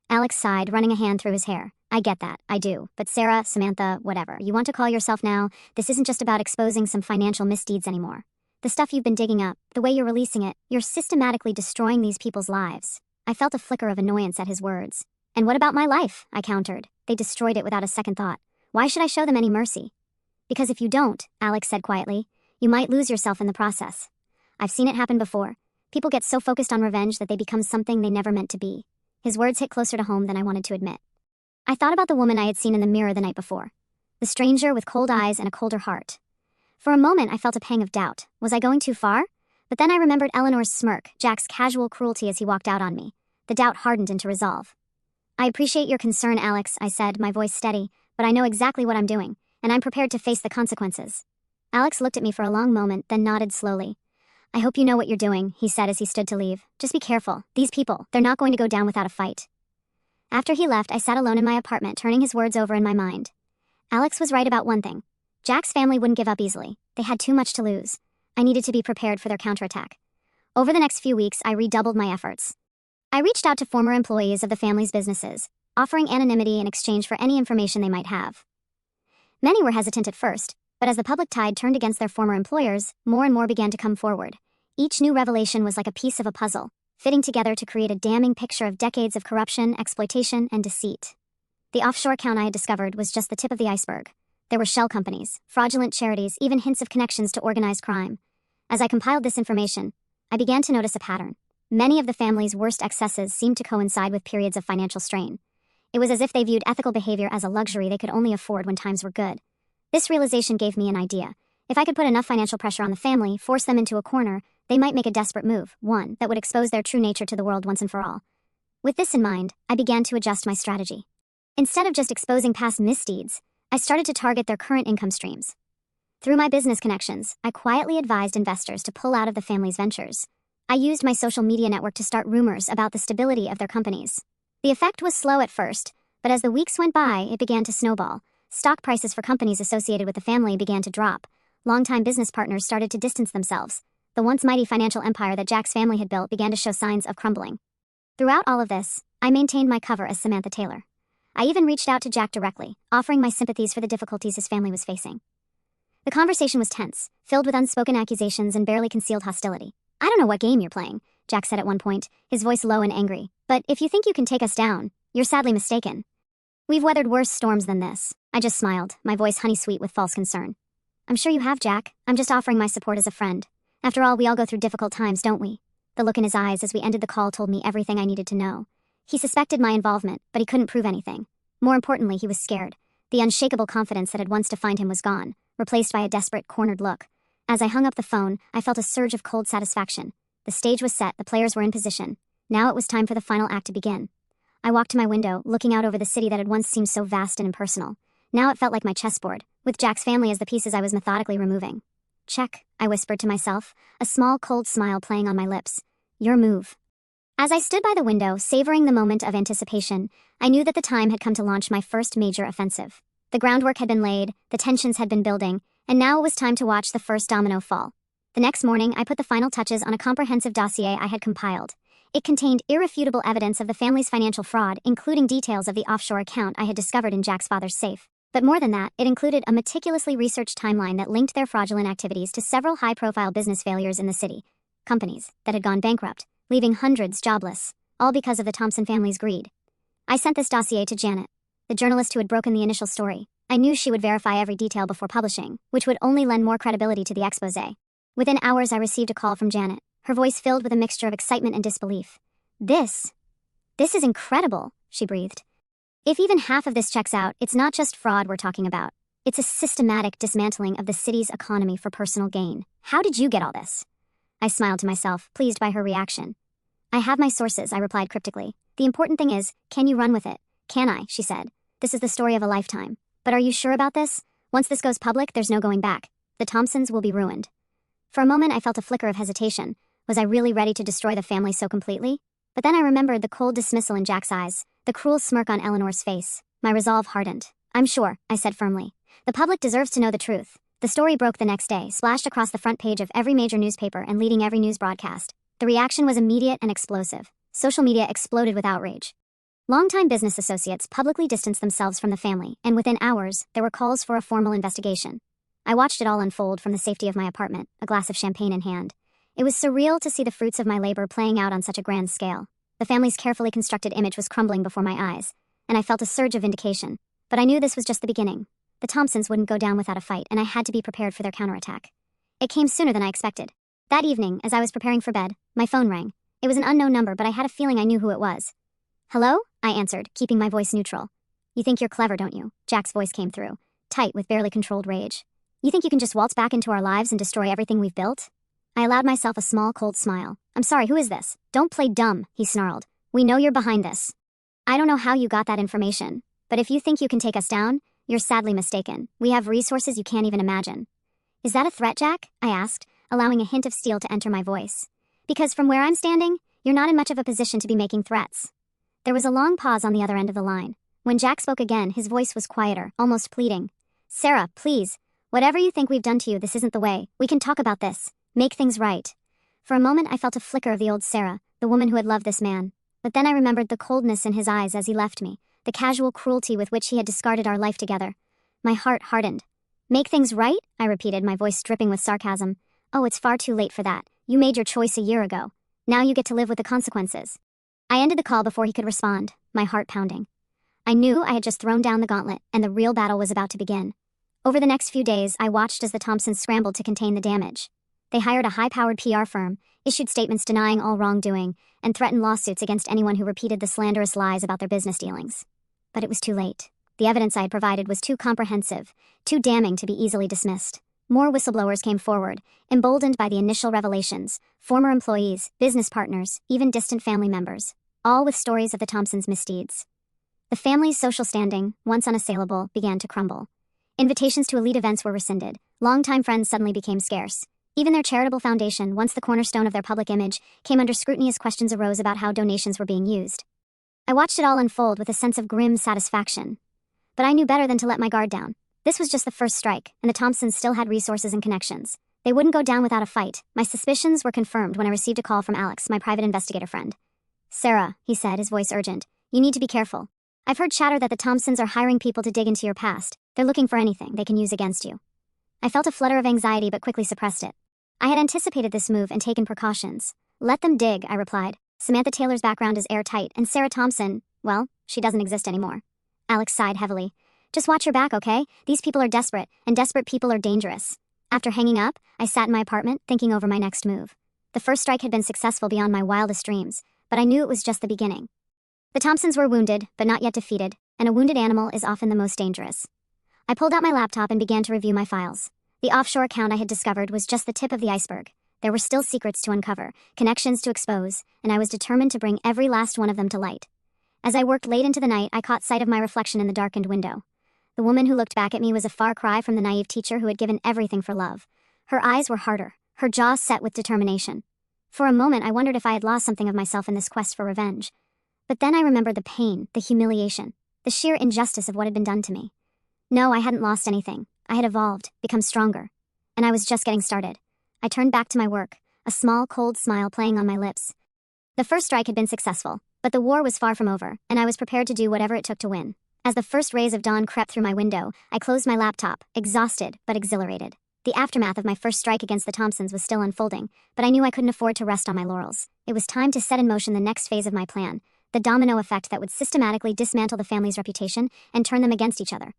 Alex sighed, running a hand through his hair. "I get that, I do. But Sarah, Samantha, whatever you want to call yourself now, this isn't just about exposing some financial misdeeds anymore. The stuff you've been digging up, the way you're releasing it, you're systematically destroying these people's lives." I felt a flicker of annoyance at his words. "And what about my life?" I countered. "They destroyed it without a second thought. Why should I show them any mercy?" "Because if you don't," Alex said quietly, "you might lose yourself in the process. I've seen it happen before. People get so focused on revenge that they become something they never meant to be." His words hit closer to home than I wanted to admit. I thought about the woman I had seen in the mirror the night before. The stranger with cold eyes and a colder heart. For a moment, I felt a pang of doubt. Was I going too far? But then I remembered Eleanor's smirk, Jack's casual cruelty as he walked out on me. The doubt hardened into resolve. "I appreciate your concern, Alex," I said, my voice steady, "but I know exactly what I'm doing, and I'm prepared to face the consequences." Alex looked at me for a long moment, then nodded slowly. "I hope you know what you're doing," he said as he stood to leave. "Just be careful. These people, they're not going to go down without a fight." After he left, I sat alone in my apartment, turning his words over in my mind. Alex was right about one thing. Jack's family wouldn't give up easily. They had too much to lose. I needed to be prepared for their counterattack. Over the next few weeks, I redoubled my efforts. I reached out to former employees of the family's businesses, offering anonymity in exchange for any information they might have. Many were hesitant at first, but as the public tide turned against their former employers, more and more began to come forward. Each new revelation was like a piece of a puzzle, fitting together to create a damning picture of decades of corruption, exploitation, and deceit. The offshore account I had discovered was just the tip of the iceberg. There were shell companies, fraudulent charities, even hints of connections to organized crime. As I compiled this information, I began to notice a pattern. Many of the family's worst excesses seemed to coincide with periods of financial strain. It was as if they viewed ethical behavior as a luxury they could only afford when times were good. This realization gave me an idea. If I could put enough financial pressure on the family, force them into a corner, they might make a desperate move, one that would expose their true nature to the world once and for all. With this in mind, I began to adjust my strategy. Instead of just exposing past misdeeds, I started to target their current income streams. Through my business connections, I quietly advised investors to pull out of the family's ventures. I used my social media network to start rumors about the stability of their companies. The effect was slow at first, but as the weeks went by, it began to snowball. Stock prices for companies associated with the family began to drop. Longtime business partners started to distance themselves. The once mighty financial empire that Jack's family had built began to show signs of crumbling. Throughout all of this, I maintained my cover as Samantha Taylor. I even reached out to Jack directly, offering my sympathies for the difficulties his family was facing. The conversation was tense, filled with unspoken accusations and barely concealed hostility. "I don't know what game you're playing. Jack said at one point, his voice low and angry. But if you think you can take us down, you're sadly mistaken. We've weathered worse storms than this. I just smiled, my voice honey-sweet with false concern. I'm sure you have, Jack. I'm just offering my support as a friend. After all, we all go through difficult times, don't we? The look in his eyes as we ended the call told me everything I needed to know. He suspected my involvement, but he couldn't prove anything. More importantly, he was scared. The unshakable confidence that had once defined him was gone, replaced by a desperate, cornered look. As I hung up the phone, I felt a surge of cold satisfaction. The stage was set, the players were in position. Now it was time for the final act to begin. I walked to my window, looking out over the city that had once seemed so vast and impersonal. Now it felt like my chessboard, with Jack's family as the pieces I was methodically removing. Check, I whispered to myself, a small cold smile playing on my lips. Your move. As I stood by the window, savoring the moment of anticipation, I knew that the time had come to launch my first major offensive. The groundwork had been laid, the tensions had been building, and now it was time to watch the first domino fall. The next morning, I put the final touches on a comprehensive dossier I had compiled. It contained irrefutable evidence of the family's financial fraud, including details of the offshore account I had discovered in Jack's father's safe. But more than that, it included a meticulously researched timeline that linked their fraudulent activities to several high-profile business failures in the city. Companies that had gone bankrupt, leaving hundreds jobless, all because of the Thompson family's greed. I sent this dossier to Janet, the journalist who had broken the initial story. I knew she would verify every detail before publishing, which would only lend more credibility to the exposé. Within hours, I received a call from Janet, her voice filled with a mixture of excitement and disbelief. This is incredible, she breathed. If even half of this checks out, it's not just fraud we're talking about. It's a systematic dismantling of the city's economy for personal gain. How did you get all this? I smiled to myself, pleased by her reaction. I have my sources, I replied cryptically. The important thing is, can you run with it? Can I, she said. This is the story of a lifetime. But are you sure about this? Once this goes public, there's no going back. The Thompsons will be ruined. For a moment, I felt a flicker of hesitation. Was I really ready to destroy the family so completely? But then I remembered the cold dismissal in Jack's eyes, the cruel smirk on Eleanor's face. My resolve hardened. I'm sure, I said firmly. The public deserves to know the truth. The story broke the next day, splashed across the front page of every major newspaper and leading every news broadcast. The reaction was immediate and explosive. Social media exploded with outrage. Longtime business associates publicly distanced themselves from the family, and within hours, there were calls for a formal investigation. I watched it all unfold from the safety of my apartment, a glass of champagne in hand. It was surreal to see the fruits of my labor playing out on such a grand scale. The family's carefully constructed image was crumbling before my eyes, and I felt a surge of vindication. But I knew this was just the beginning. The Thompsons wouldn't go down without a fight, and I had to be prepared for their counterattack. It came sooner than I expected. That evening, as I was preparing for bed, my phone rang. It was an unknown number, but I had a feeling I knew who it was. Hello? I answered, keeping my voice neutral. You think you're clever, don't you? Jack's voice came through, tight with barely controlled rage. You think you can just waltz back into our lives and destroy everything we've built? I allowed myself a small, cold smile. I'm sorry, who is this? Don't play dumb, he snarled. We know you're behind this. I don't know how you got that information, but if you think you can take us down, you're sadly mistaken. We have resources you can't even imagine. Is that a threat, Jack? I asked, allowing a hint of steel to enter my voice. Because from where I'm standing, you're not in much of a position to be making threats. There was a long pause on the other end of the line. When Jack spoke again, his voice was quieter, almost pleading. Sarah, please. Whatever you think we've done to you, this isn't the way. We can talk about this. Make things right. For a moment, I felt a flicker of the old Sarah, the woman who had loved this man. But then I remembered the coldness in his eyes as he left me, the casual cruelty with which he had discarded our life together. My heart hardened. Make things right? I repeated, my voice dripping with sarcasm. Oh, it's far too late for that. You made your choice a year ago. Now you get to live with the consequences. I ended the call before he could respond, my heart pounding. I knew I had just thrown down the gauntlet, and the real battle was about to begin. Over the next few days, I watched as the Thompsons scrambled to contain the damage. They hired a high-powered PR firm, issued statements denying all wrongdoing, and threatened lawsuits against anyone who repeated the slanderous lies about their business dealings. But it was too late. The evidence I had provided was too comprehensive, too damning to be easily dismissed. More whistleblowers came forward, emboldened by the initial revelations, former employees, business partners, even distant family members, all with stories of the Thompsons' misdeeds. The family's social standing, once unassailable, began to crumble. Invitations to elite events were rescinded. Longtime friends suddenly became scarce. Even their charitable foundation, once the cornerstone of their public image, came under scrutiny as questions arose about how donations were being used. I watched it all unfold with a sense of grim satisfaction. But I knew better than to let my guard down. This was just the first strike, and the Thompsons still had resources and connections. They wouldn't go down without a fight. My suspicions were confirmed when I received a call from Alex, my private investigator friend. Sarah, he said, his voice urgent, you need to be careful. I've heard chatter that the Thompsons are hiring people to dig into your past. They're looking for anything they can use against you. I felt a flutter of anxiety but quickly suppressed it. I had anticipated this move and taken precautions. Let them dig, I replied. Samantha Taylor's background is airtight, and Sarah Thompson, well, she doesn't exist anymore. Alex sighed heavily. Just watch your back, okay? These people are desperate, and desperate people are dangerous. After hanging up, I sat in my apartment, thinking over my next move. The first strike had been successful beyond my wildest dreams, but I knew it was just the beginning. The Thompsons were wounded, but not yet defeated, and a wounded animal is often the most dangerous. I pulled out my laptop and began to review my files. The offshore account I had discovered was just the tip of the iceberg. There were still secrets to uncover, connections to expose, and I was determined to bring every last one of them to light. As I worked late into the night, I caught sight of my reflection in the darkened window. The woman who looked back at me was a far cry from the naive teacher who had given everything for love. Her eyes were harder, her jaw set with determination. For a moment, I wondered if I had lost something of myself in this quest for revenge. But then I remembered the pain, the humiliation, the sheer injustice of what had been done to me. No, I hadn't lost anything. I had evolved, become stronger. And I was just getting started. I turned back to my work, a small, cold smile playing on my lips. The first strike had been successful, but the war was far from over, and I was prepared to do whatever it took to win. As the first rays of dawn crept through my window, I closed my laptop, exhausted but exhilarated. The aftermath of my first strike against the Thompsons was still unfolding, but I knew I couldn't afford to rest on my laurels. It was time to set in motion the next phase of my plan, the domino effect that would systematically dismantle the family's reputation and turn them against each other.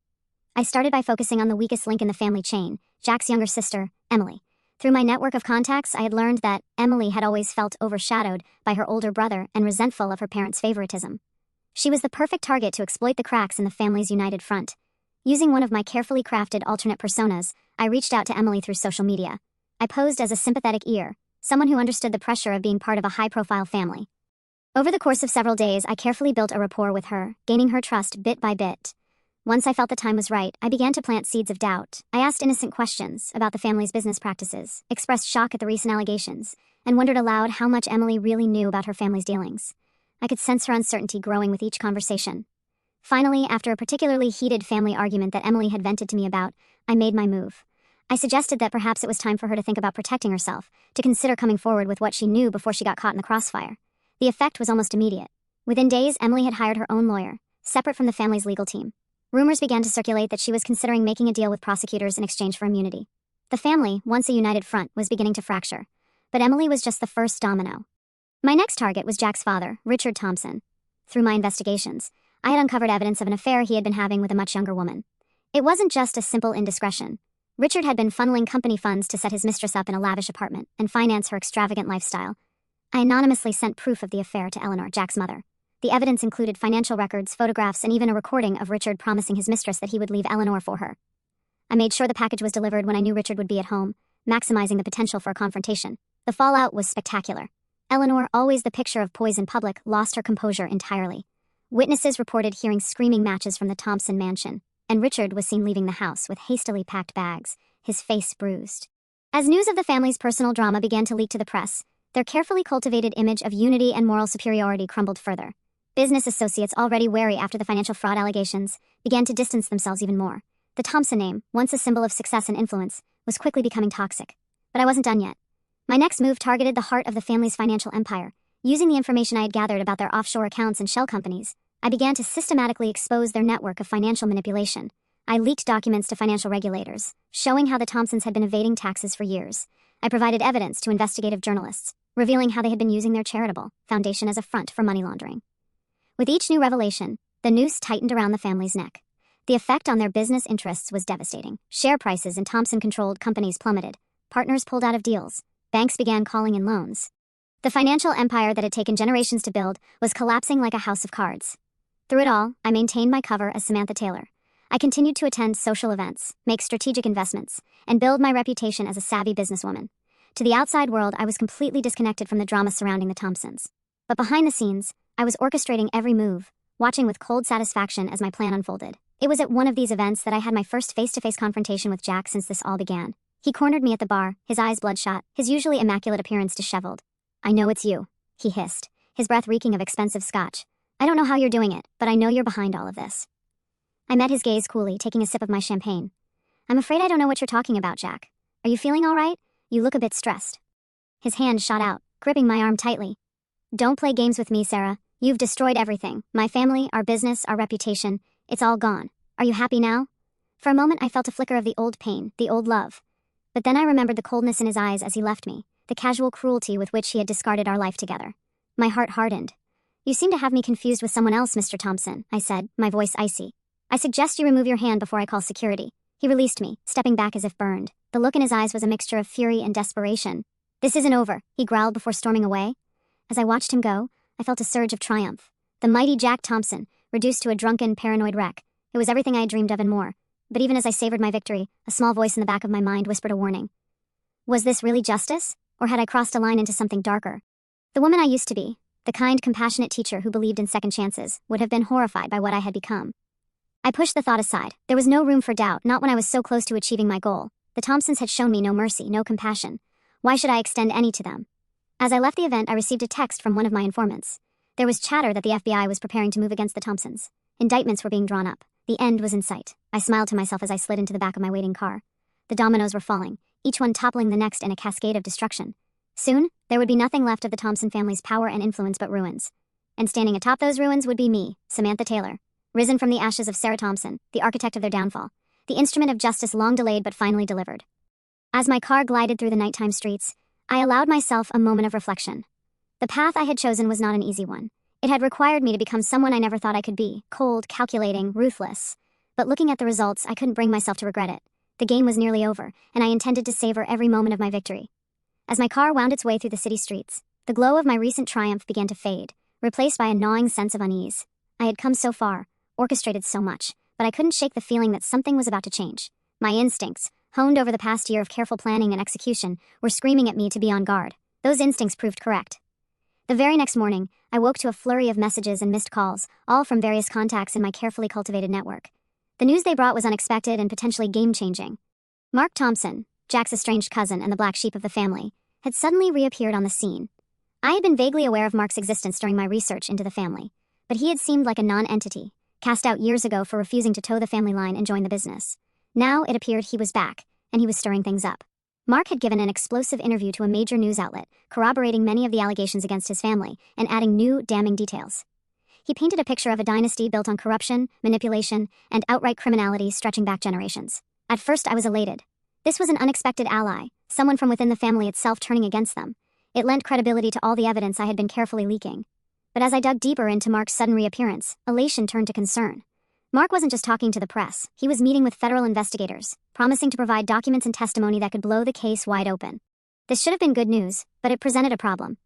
I started by focusing on the weakest link in the family chain, Jack's younger sister, Emily. Through my network of contacts, I had learned that Emily had always felt overshadowed by her older brother and resentful of her parents' favoritism. She was the perfect target to exploit the cracks in the family's united front. Using one of my carefully crafted alternate personas, I reached out to Emily through social media. I posed as a sympathetic ear, someone who understood the pressure of being part of a high-profile family. Over the course of several days, I carefully built a rapport with her, gaining her trust bit by bit. Once I felt the time was right, I began to plant seeds of doubt. I asked innocent questions about the family's business practices, expressed shock at the recent allegations, and wondered aloud how much Emily really knew about her family's dealings. I could sense her uncertainty growing with each conversation. Finally, after a particularly heated family argument that Emily had vented to me about, I made my move. I suggested that perhaps it was time for her to think about protecting herself, to consider coming forward with what she knew before she got caught in the crossfire. The effect was almost immediate. Within days, Emily had hired her own lawyer, separate from the family's legal team. Rumors began to circulate that she was considering making a deal with prosecutors in exchange for immunity. The family, once a united front, was beginning to fracture. But Emily was just the first domino. My next target was Jack's father, Richard Thompson. Through my investigations, I had uncovered evidence of an affair he had been having with a much younger woman. It wasn't just a simple indiscretion. Richard had been funneling company funds to set his mistress up in a lavish apartment and finance her extravagant lifestyle. I anonymously sent proof of the affair to Eleanor, Jack's mother. The evidence included financial records, photographs, and even a recording of Richard promising his mistress that he would leave Eleanor for her. I made sure the package was delivered when I knew Richard would be at home, maximizing the potential for a confrontation. The fallout was spectacular. Eleanor, always the picture of poise in public, lost her composure entirely. Witnesses reported hearing screaming matches from the Thompson mansion, and Richard was seen leaving the house with hastily packed bags, his face bruised. As news of the family's personal drama began to leak to the press, their carefully cultivated image of unity and moral superiority crumbled further. Business associates, already wary after the financial fraud allegations, began to distance themselves even more. The Thompson name, once a symbol of success and influence, was quickly becoming toxic. But I wasn't done yet. My next move targeted the heart of the family's financial empire. Using the information I had gathered about their offshore accounts and shell companies, I began to systematically expose their network of financial manipulation. I leaked documents to financial regulators, showing how the Thompsons had been evading taxes for years. I provided evidence to investigative journalists, revealing how they had been using their charitable foundation as a front for money laundering. With each new revelation, the noose tightened around the family's neck. The effect on their business interests was devastating. Share prices in Thompson-controlled companies plummeted. Partners pulled out of deals. Banks began calling in loans. The financial empire that had taken generations to build was collapsing like a house of cards. Through it all, I maintained my cover as Samantha Taylor. I continued to attend social events, make strategic investments, and build my reputation as a savvy businesswoman. To the outside world, I was completely disconnected from the drama surrounding the Thompsons. But behind the scenes, I was orchestrating every move, watching with cold satisfaction as my plan unfolded. It was at one of these events that I had my first face-to-face confrontation with Jack since this all began. He cornered me at the bar, his eyes bloodshot, his usually immaculate appearance disheveled. "I know it's you," he hissed, his breath reeking of expensive scotch. "I don't know how you're doing it, but I know you're behind all of this." I met his gaze coolly, taking a sip of my champagne. "I'm afraid I don't know what you're talking about, Jack. Are you feeling all right? You look a bit stressed." His hand shot out, gripping my arm tightly. "Don't play games with me, Sarah. You've destroyed everything. My family, our business, our reputation. It's all gone. Are you happy now?" For a moment I felt a flicker of the old pain, the old love. But then I remembered the coldness in his eyes as he left me, the casual cruelty with which he had discarded our life together. My heart hardened. "You seem to have me confused with someone else, Mr. Thompson," I said, my voice icy. "I suggest you remove your hand before I call security." He released me, stepping back as if burned. The look in his eyes was a mixture of fury and desperation. "This isn't over," he growled before storming away. As I watched him go, I felt a surge of triumph. The mighty Jack Thompson, reduced to a drunken, paranoid wreck. It was everything I had dreamed of and more. But even as I savored my victory, a small voice in the back of my mind whispered a warning. Was this really justice? Or had I crossed a line into something darker? The woman I used to be, the kind, compassionate teacher who believed in second chances, would have been horrified by what I had become. I pushed the thought aside. There was no room for doubt, not when I was so close to achieving my goal. The Thompsons had shown me no mercy, no compassion. Why should I extend any to them? As I left the event, I received a text from one of my informants. There was chatter that the FBI was preparing to move against the Thompsons. Indictments were being drawn up. The end was in sight. I smiled to myself as I slid into the back of my waiting car. The dominoes were falling, each one toppling the next in a cascade of destruction. Soon, there would be nothing left of the Thompson family's power and influence but ruins. And standing atop those ruins would be me, Samantha Taylor, risen from the ashes of Sarah Thompson, the architect of their downfall, the instrument of justice long delayed but finally delivered. As my car glided through the nighttime streets, I allowed myself a moment of reflection. The path I had chosen was not an easy one. It had required me to become someone I never thought I could be, cold, calculating, ruthless. But looking at the results, I couldn't bring myself to regret it. The game was nearly over, and I intended to savor every moment of my victory. As my car wound its way through the city streets, the glow of my recent triumph began to fade, replaced by a gnawing sense of unease. I had come so far, orchestrated so much, but I couldn't shake the feeling that something was about to change. My instincts, honed over the past year of careful planning and execution, were screaming at me to be on guard. Those instincts proved correct. The very next morning, I woke to a flurry of messages and missed calls, all from various contacts in my carefully cultivated network. The news they brought was unexpected and potentially game-changing. Mark Thompson, Jack's estranged cousin and the black sheep of the family, had suddenly reappeared on the scene. I had been vaguely aware of Mark's existence during my research into the family, but he had seemed like a non-entity, cast out years ago for refusing to toe the family line and join the business. Now it appeared he was back, and he was stirring things up. Mark had given an explosive interview to a major news outlet, corroborating many of the allegations against his family and adding new, damning details. He painted a picture of a dynasty built on corruption, manipulation, and outright criminality stretching back generations. At first, I was elated. This was an unexpected ally, someone from within the family itself turning against them. It lent credibility to all the evidence I had been carefully leaking. But as I dug deeper into Mark's sudden reappearance, elation turned to concern. Mark wasn't just talking to the press. He was meeting with federal investigators, promising to provide documents and testimony that could blow the case wide open. This should have been good news, but it presented a problem.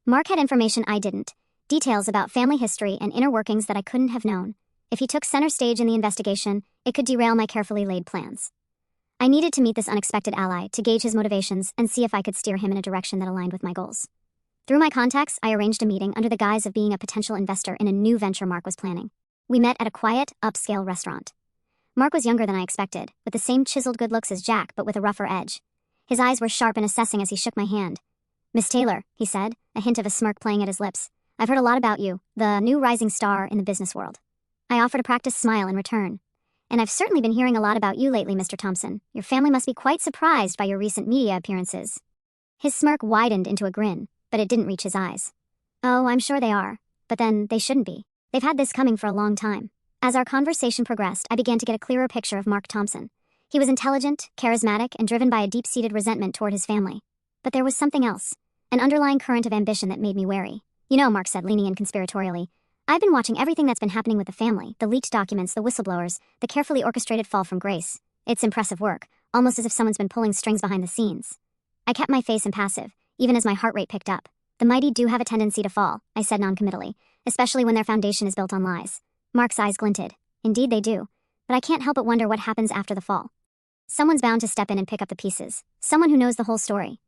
Mark had information I didn't, details about family history and inner workings that I couldn't have known. If he took center stage in the investigation, it could derail my carefully laid plans. I needed to meet this unexpected ally to gauge his motivations and see if I could steer him in a direction that aligned with my goals. Through my contacts, I arranged a meeting under the guise of being a potential investor in a new venture Mark was planning. We met at a quiet, upscale restaurant. Mark was younger than I expected, with the same chiseled good looks as Jack, but with a rougher edge. His eyes were sharp and assessing as he shook my hand. "Miss Taylor," he said, a hint of a smirk playing at his lips. "I've heard a lot about you, the new rising star in the business world." I offered a practiced smile in return. "And I've certainly been hearing a lot about you lately, Mr. Thompson. Your family must be quite surprised by your recent media appearances." His smirk widened into a grin, but it didn't reach his eyes. "Oh, I'm sure they are. But then, they shouldn't be. They've had this coming for a long time." As our conversation progressed, I began to get a clearer picture of Mark Thompson. He was intelligent, charismatic, and driven by a deep-seated resentment toward his family. But there was something else, an underlying current of ambition that made me wary. "You know," Mark said, leaning in conspiratorially, "I've been watching everything that's been happening with the family, the leaked documents, the whistleblowers, the carefully orchestrated fall from grace. It's impressive work, almost as if someone's been pulling strings behind the scenes." I kept my face impassive, even as my heart rate picked up. "The mighty do have a tendency to fall," I said noncommittally, "especially when their foundation is built on lies." Mark's eyes glinted. "Indeed they do. But I can't help but wonder what happens after the fall. Someone's bound to step in and pick up the pieces. Someone who knows the whole story."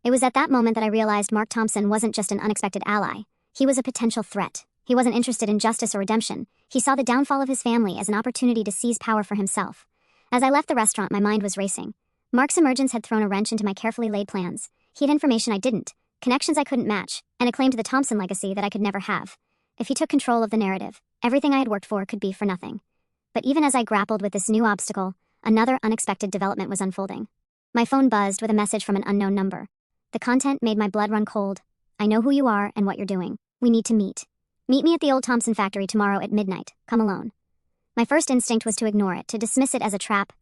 It was at that moment that I realized Mark Thompson wasn't just an unexpected ally. He was a potential threat. He wasn't interested in justice or redemption. He saw the downfall of his family as an opportunity to seize power for himself. As I left the restaurant, my mind was racing. Mark's emergence had thrown a wrench into my carefully laid plans. He had information I didn't, connections I couldn't match, and a claim to the Thompson legacy that I could never have. If he took control of the narrative, everything I had worked for could be for nothing. But even as I grappled with this new obstacle, another unexpected development was unfolding. My phone buzzed with a message from an unknown number. The content made my blood run cold. "I know who you are and what you're doing. We need to meet. Meet me at the old Thompson factory tomorrow at midnight. Come alone." My first instinct was to ignore it, to dismiss it as a trap.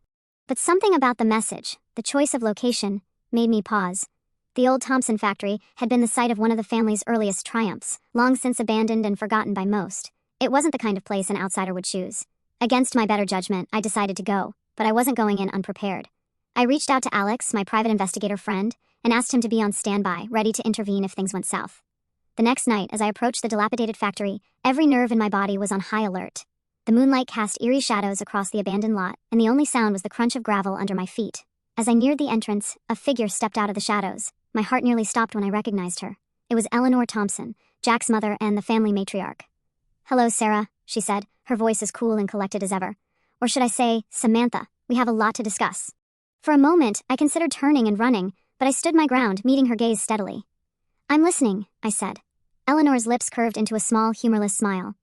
But something about the message, the choice of location, made me pause. The old Thompson factory had been the site of one of the family's earliest triumphs, long since abandoned and forgotten by most. It wasn't the kind of place an outsider would choose. Against my better judgment, I decided to go, but I wasn't going in unprepared. I reached out to Alex, my private investigator friend, and asked him to be on standby, ready to intervene if things went south. The next night, as I approached the dilapidated factory, every nerve in my body was on high alert. The moonlight cast eerie shadows across the abandoned lot, and the only sound was the crunch of gravel under my feet. As I neared the entrance, a figure stepped out of the shadows. My heart nearly stopped when I recognized her. It was Eleanor Thompson, Jack's mother and the family matriarch. "Hello, Sarah," she said, her voice as cool and collected as ever. Or should I say, Samantha, we have a lot to discuss. For a moment, I considered turning and running, but I stood my ground, meeting her gaze steadily. "I'm listening," I said. Eleanor's lips curved into a small, humorless smile.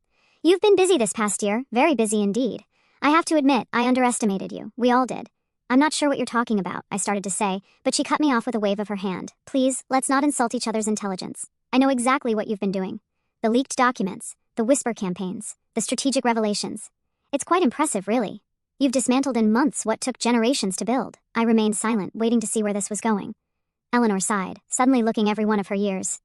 "You've been busy this past year, very busy indeed. I have to admit, I underestimated you. We all did. I'm not sure what you're talking about," I started to say, but she cut me off with a wave of her hand. "Please, let's not insult each other's intelligence. I know exactly what you've been doing. The leaked documents, the whisper campaigns, the strategic revelations. It's quite impressive, really. You've dismantled in months what took generations to build." I remained silent, waiting to see where this was going. Eleanor sighed, suddenly looking every one of her years.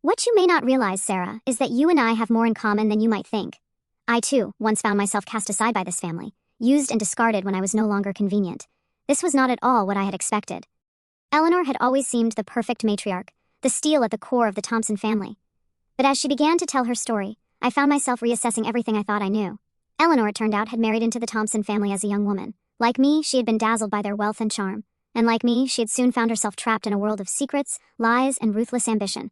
"What you may not realize, Sarah, is that you and I have more in common than you might think. I, too, once found myself cast aside by this family, used and discarded when I was no longer convenient. This was not at all what I had expected." Eleanor had always seemed the perfect matriarch, the steel at the core of the Thompson family. But as she began to tell her story, I found myself reassessing everything I thought I knew. Eleanor, it turned out, had married into the Thompson family as a young woman. Like me, she had been dazzled by their wealth and charm. And like me, she had soon found herself trapped in a world of secrets, lies, and ruthless ambition.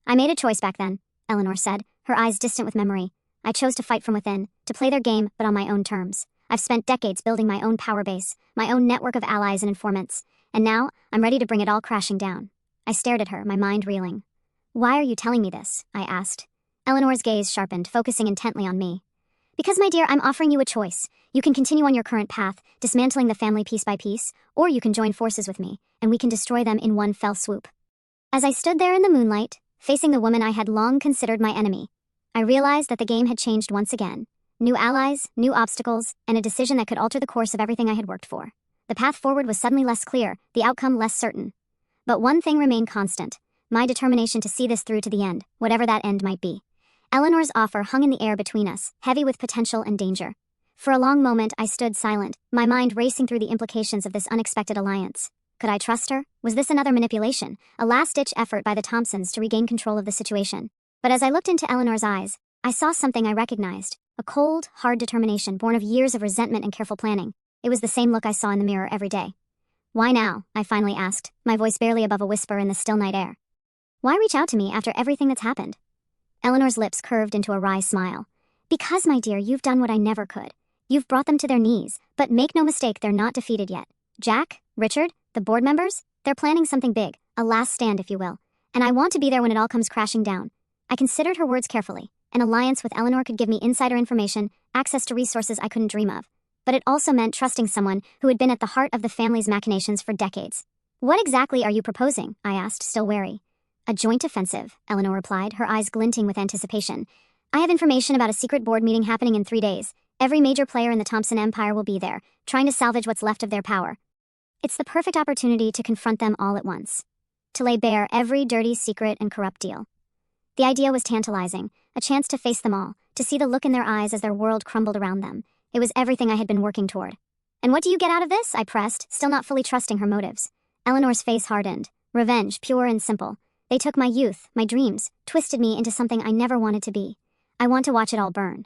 "I made a choice back then," Eleanor said, her eyes distant with memory. "I chose to fight from within, to play their game, but on my own terms. I've spent decades building my own power base, my own network of allies and informants, and now I'm ready to bring it all crashing down." I stared at her, my mind reeling. "Why are you telling me this?" I asked. Eleanor's gaze sharpened, focusing intently on me. "Because, my dear, I'm offering you a choice. You can continue on your current path, dismantling the family piece by piece, or you can join forces with me, and we can destroy them in one fell swoop." As I stood there in the moonlight, facing the woman I had long considered my enemy, I realized that the game had changed once again. New allies, new obstacles, and a decision that could alter the course of everything I had worked for. The path forward was suddenly less clear, the outcome less certain. But one thing remained constant: my determination to see this through to the end, whatever that end might be. Eleanor's offer hung in the air between us, heavy with potential and danger. For a long moment, I stood silent, my mind racing through the implications of this unexpected alliance. Could I trust her? Was this another manipulation, a last-ditch effort by the Thompsons to regain control of the situation? But as I looked into Eleanor's eyes, I saw something I recognized, a cold, hard determination born of years of resentment and careful planning. It was the same look I saw in the mirror every day. "Why now?" I finally asked, my voice barely above a whisper in the still night air. "Why reach out to me after everything that's happened?" Eleanor's lips curved into a wry smile. "Because, my dear, you've done what I never could. You've brought them to their knees, but make no mistake, they're not defeated yet. Jack, Richard, the board members, they're planning something big, a last stand, if you will. And I want to be there when it all comes crashing down." I considered her words carefully. An alliance with Eleanor could give me insider information, access to resources I couldn't dream of. But it also meant trusting someone who had been at the heart of the family's machinations for decades. "What exactly are you proposing?" I asked, still wary. "A joint offensive," Eleanor replied, her eyes glinting with anticipation. "I have information about a secret board meeting happening in 3 days. Every major player in the Thompson Empire will be there, trying to salvage what's left of their power. It's the perfect opportunity to confront them all at once. To lay bare every dirty, secret, and corrupt deal." The idea was tantalizing, a chance to face them all, to see the look in their eyes as their world crumbled around them. It was everything I had been working toward. "And what do you get out of this?" I pressed, still not fully trusting her motives. Eleanor's face hardened. "Revenge, pure and simple. They took my youth, my dreams, twisted me into something I never wanted to be. I want to watch it all burn."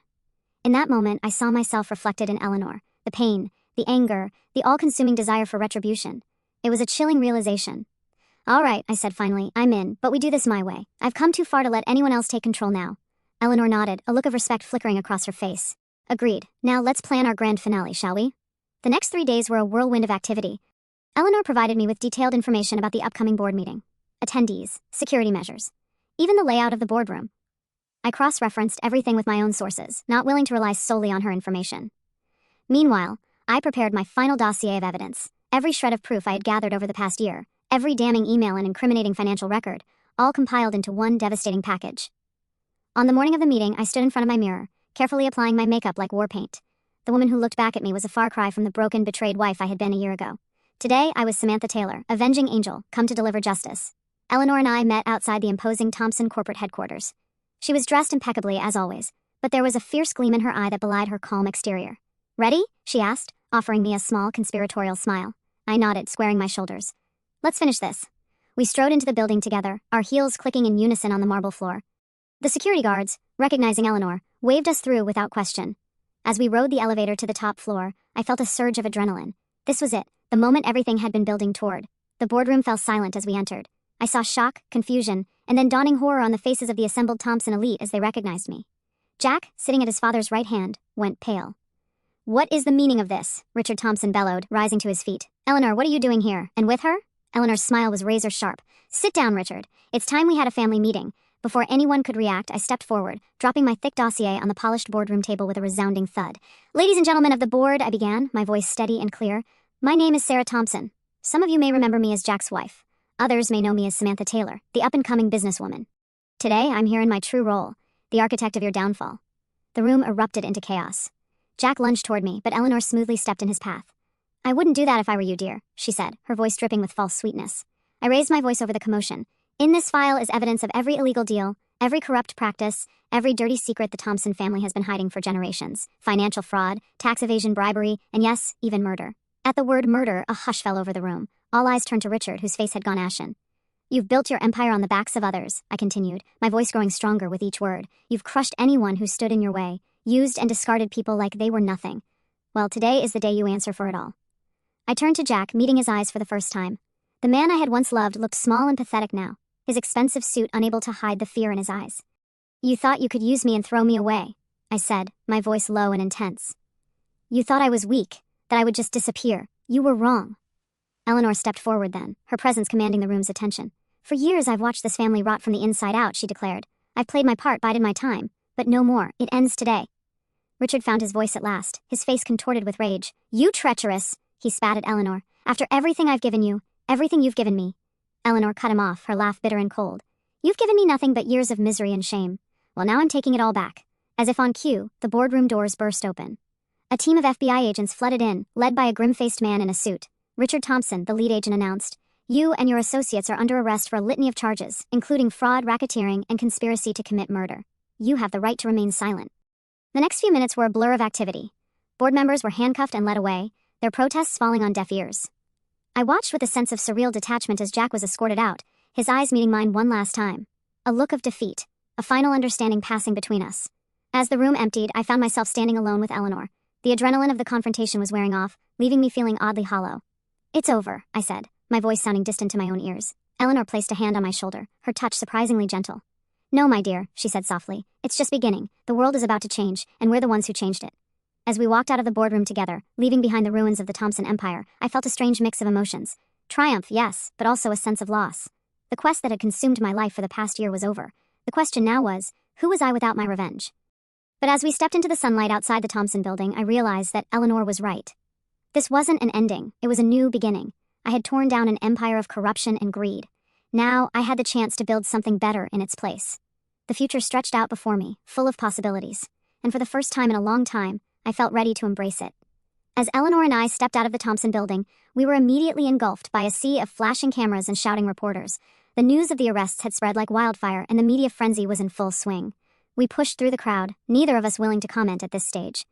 In that moment, I saw myself reflected in Eleanor, the pain, the anger, the all-consuming desire for retribution. It was a chilling realization. "All right," I said finally, "I'm in, but we do this my way. I've come too far to let anyone else take control now." Eleanor nodded, a look of respect flickering across her face. "Agreed. Now let's plan our grand finale, shall we?" The next 3 days were a whirlwind of activity. Eleanor provided me with detailed information about the upcoming board meeting. Attendees, security measures, even the layout of the boardroom. I cross-referenced everything with my own sources, not willing to rely solely on her information. Meanwhile, I prepared my final dossier of evidence, every shred of proof I had gathered over the past year, every damning email and incriminating financial record, all compiled into one devastating package. On the morning of the meeting, I stood in front of my mirror, carefully applying my makeup like war paint. The woman who looked back at me was a far cry from the broken, betrayed wife I had been a year ago. Today, I was Samantha Taylor, avenging angel, come to deliver justice. Eleanor and I met outside the imposing Thompson corporate headquarters. She was dressed impeccably, as always, but there was a fierce gleam in her eye that belied her calm exterior. "Ready?" she asked, offering me a small conspiratorial smile. I nodded, squaring my shoulders. "Let's finish this." We strode into the building together, our heels clicking in unison on the marble floor. The security guards, recognizing Eleanor, waved us through without question. As we rode the elevator to the top floor, I felt a surge of adrenaline. This was it, the moment everything had been building toward. The boardroom fell silent as we entered. I saw shock, confusion, and then dawning horror on the faces of the assembled Thompson elite as they recognized me. Jack, sitting at his father's right hand, went pale. "What is the meaning of this?" Richard Thompson bellowed, rising to his feet. "Eleanor, what are you doing here? And with her?" Eleanor's smile was razor sharp. "Sit down, Richard. It's time we had a family meeting." Before anyone could react, I stepped forward, dropping my thick dossier on the polished boardroom table with a resounding thud. "Ladies and gentlemen of the board," I began, my voice steady and clear. "My name is Sarah Thompson. Some of you may remember me as Jack's wife. Others may know me as Samantha Taylor, the up-and-coming businesswoman. Today, I'm here in my true role, the architect of your downfall." The room erupted into chaos. Jack lunged toward me, but Eleanor smoothly stepped in his path. "I wouldn't do that if I were you, dear," she said, her voice dripping with false sweetness. I raised my voice over the commotion. "In this file is evidence of every illegal deal, every corrupt practice, every dirty secret the Thompson family has been hiding for generations. Financial fraud, tax evasion, bribery, and yes, even murder." At the word murder, a hush fell over the room. All eyes turned to Richard, whose face had gone ashen. "You've built your empire on the backs of others," I continued, my voice growing stronger with each word. "You've crushed anyone who stood in your way, used and discarded people like they were nothing. Well, today is the day you answer for it all." I turned to Jack, meeting his eyes for the first time. The man I had once loved looked small and pathetic now, his expensive suit unable to hide the fear in his eyes. "You thought you could use me and throw me away," I said, my voice low and intense. "You thought I was weak, that I would just disappear. You were wrong." Eleanor stepped forward then, her presence commanding the room's attention. "For years I've watched this family rot from the inside out," she declared. "I've played my part, bided my time, but no more. It ends today." Richard found his voice at last, his face contorted with rage. "You treacherous," he spat at Eleanor. "After everything I've given you, everything you've given me." Eleanor cut him off, her laugh bitter and cold. "You've given me nothing but years of misery and shame. Well, now I'm taking it all back." As if on cue, the boardroom doors burst open. A team of FBI agents flooded in, led by a grim-faced man in a suit. Richard Thompson, the lead agent, announced, "You and your associates are under arrest for a litany of charges, including fraud, racketeering, and conspiracy to commit murder. You have the right to remain silent." The next few minutes were a blur of activity. Board members were handcuffed and led away, their protests falling on deaf ears. I watched with a sense of surreal detachment as Jack was escorted out, his eyes meeting mine one last time. A look of defeat, a final understanding passing between us. As the room emptied, I found myself standing alone with Eleanor. The adrenaline of the confrontation was wearing off, leaving me feeling oddly hollow. "It's over," I said, my voice sounding distant to my own ears. Eleanor placed a hand on my shoulder, her touch surprisingly gentle. "No, my dear," she said softly. "It's just beginning. The world is about to change, and we're the ones who changed it." As we walked out of the boardroom together, leaving behind the ruins of the Thompson Empire, I felt a strange mix of emotions. Triumph, yes, but also a sense of loss. The quest that had consumed my life for the past year was over. The question now was, who was I without my revenge? But as we stepped into the sunlight outside the Thompson building, I realized that Eleanor was right. This wasn't an ending, it was a new beginning. I had torn down an empire of corruption and greed. Now, I had the chance to build something better in its place. The future stretched out before me, full of possibilities. And for the first time in a long time, I felt ready to embrace it. As Eleanor and I stepped out of the Thompson building, we were immediately engulfed by a sea of flashing cameras and shouting reporters. The news of the arrests had spread like wildfire, and the media frenzy was in full swing. We pushed through the crowd, neither of us willing to comment at this stage.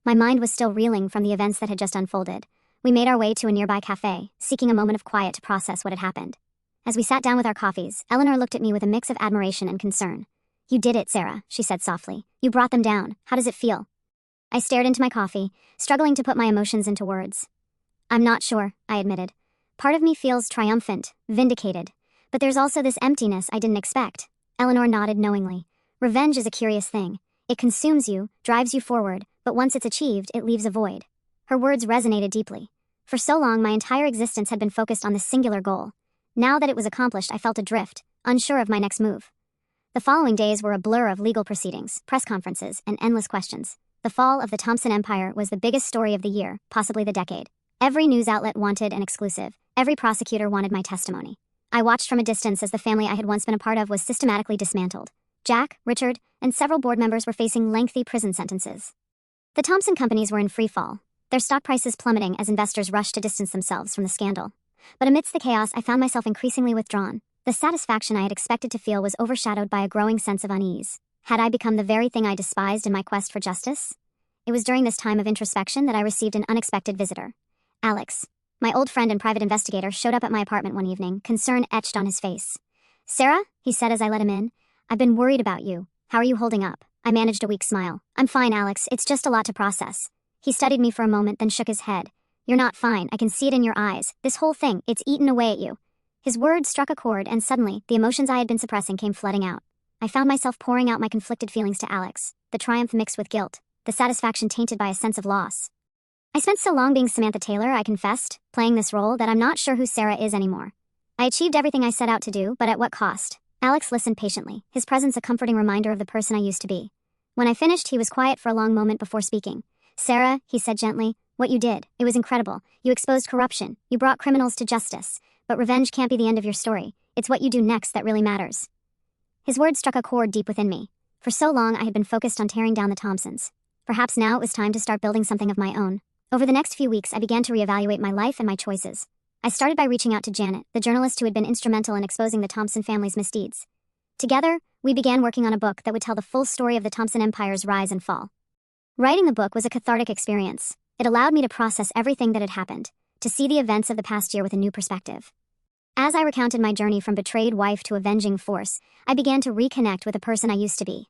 My mind was still reeling from the events that had just unfolded. We made our way to a nearby cafe, seeking a moment of quiet to process what had happened. As we sat down with our coffees, Eleanor looked at me with a mix of admiration and concern. "You did it, Sarah," she said softly. "You brought them down. How does it feel?" I stared into my coffee, struggling to put my emotions into words. "I'm not sure," I admitted. "Part of me feels triumphant, vindicated. But there's also this emptiness I didn't expect." Eleanor nodded knowingly. "Revenge is a curious thing. It consumes you, drives you forward, but once it's achieved, it leaves a void." Her words resonated deeply. For so long, my entire existence had been focused on this singular goal. Now that it was accomplished, I felt adrift, unsure of my next move. The following days were a blur of legal proceedings, press conferences, and endless questions. The fall of the Thompson Empire was the biggest story of the year, possibly the decade. Every news outlet wanted an exclusive. Every prosecutor wanted my testimony. I watched from a distance as the family I had once been a part of was systematically dismantled. Jack, Richard, and several board members were facing lengthy prison sentences. The Thompson companies were in free fall, their stock prices plummeting as investors rushed to distance themselves from the scandal. But amidst the chaos, I found myself increasingly withdrawn. The satisfaction I had expected to feel was overshadowed by a growing sense of unease. Had I become the very thing I despised in my quest for justice? It was during this time of introspection that I received an unexpected visitor. Alex, my old friend and private investigator, showed up at my apartment one evening, concern etched on his face. "Sarah," he said as I let him in, "I've been worried about you. How are you holding up?" I managed a weak smile. "I'm fine, Alex. It's just a lot to process." He studied me for a moment, then shook his head. "You're not fine. I can see it in your eyes. This whole thing, it's eaten away at you." His words struck a chord, and suddenly, the emotions I had been suppressing came flooding out. I found myself pouring out my conflicted feelings to Alex, the triumph mixed with guilt, the satisfaction tainted by a sense of loss. "I spent so long being Samantha Taylor," I confessed, "playing this role, that I'm not sure who Sarah is anymore. I achieved everything I set out to do, but at what cost?" Alex listened patiently, his presence a comforting reminder of the person I used to be. When I finished, he was quiet for a long moment before speaking. "Sarah," he said gently, "what you did, it was incredible. You exposed corruption, you brought criminals to justice. But revenge can't be the end of your story. It's what you do next that really matters." His words struck a chord deep within me. For so long, I had been focused on tearing down the Thompsons. Perhaps now it was time to start building something of my own. Over the next few weeks, I began to reevaluate my life and my choices. I started by reaching out to Janet, the journalist who had been instrumental in exposing the Thompson family's misdeeds. Together, we began working on a book that would tell the full story of the Thompson Empire's rise and fall. Writing the book was a cathartic experience. It allowed me to process everything that had happened, to see the events of the past year with a new perspective. As I recounted my journey from betrayed wife to avenging force, I began to reconnect with the person I used to be.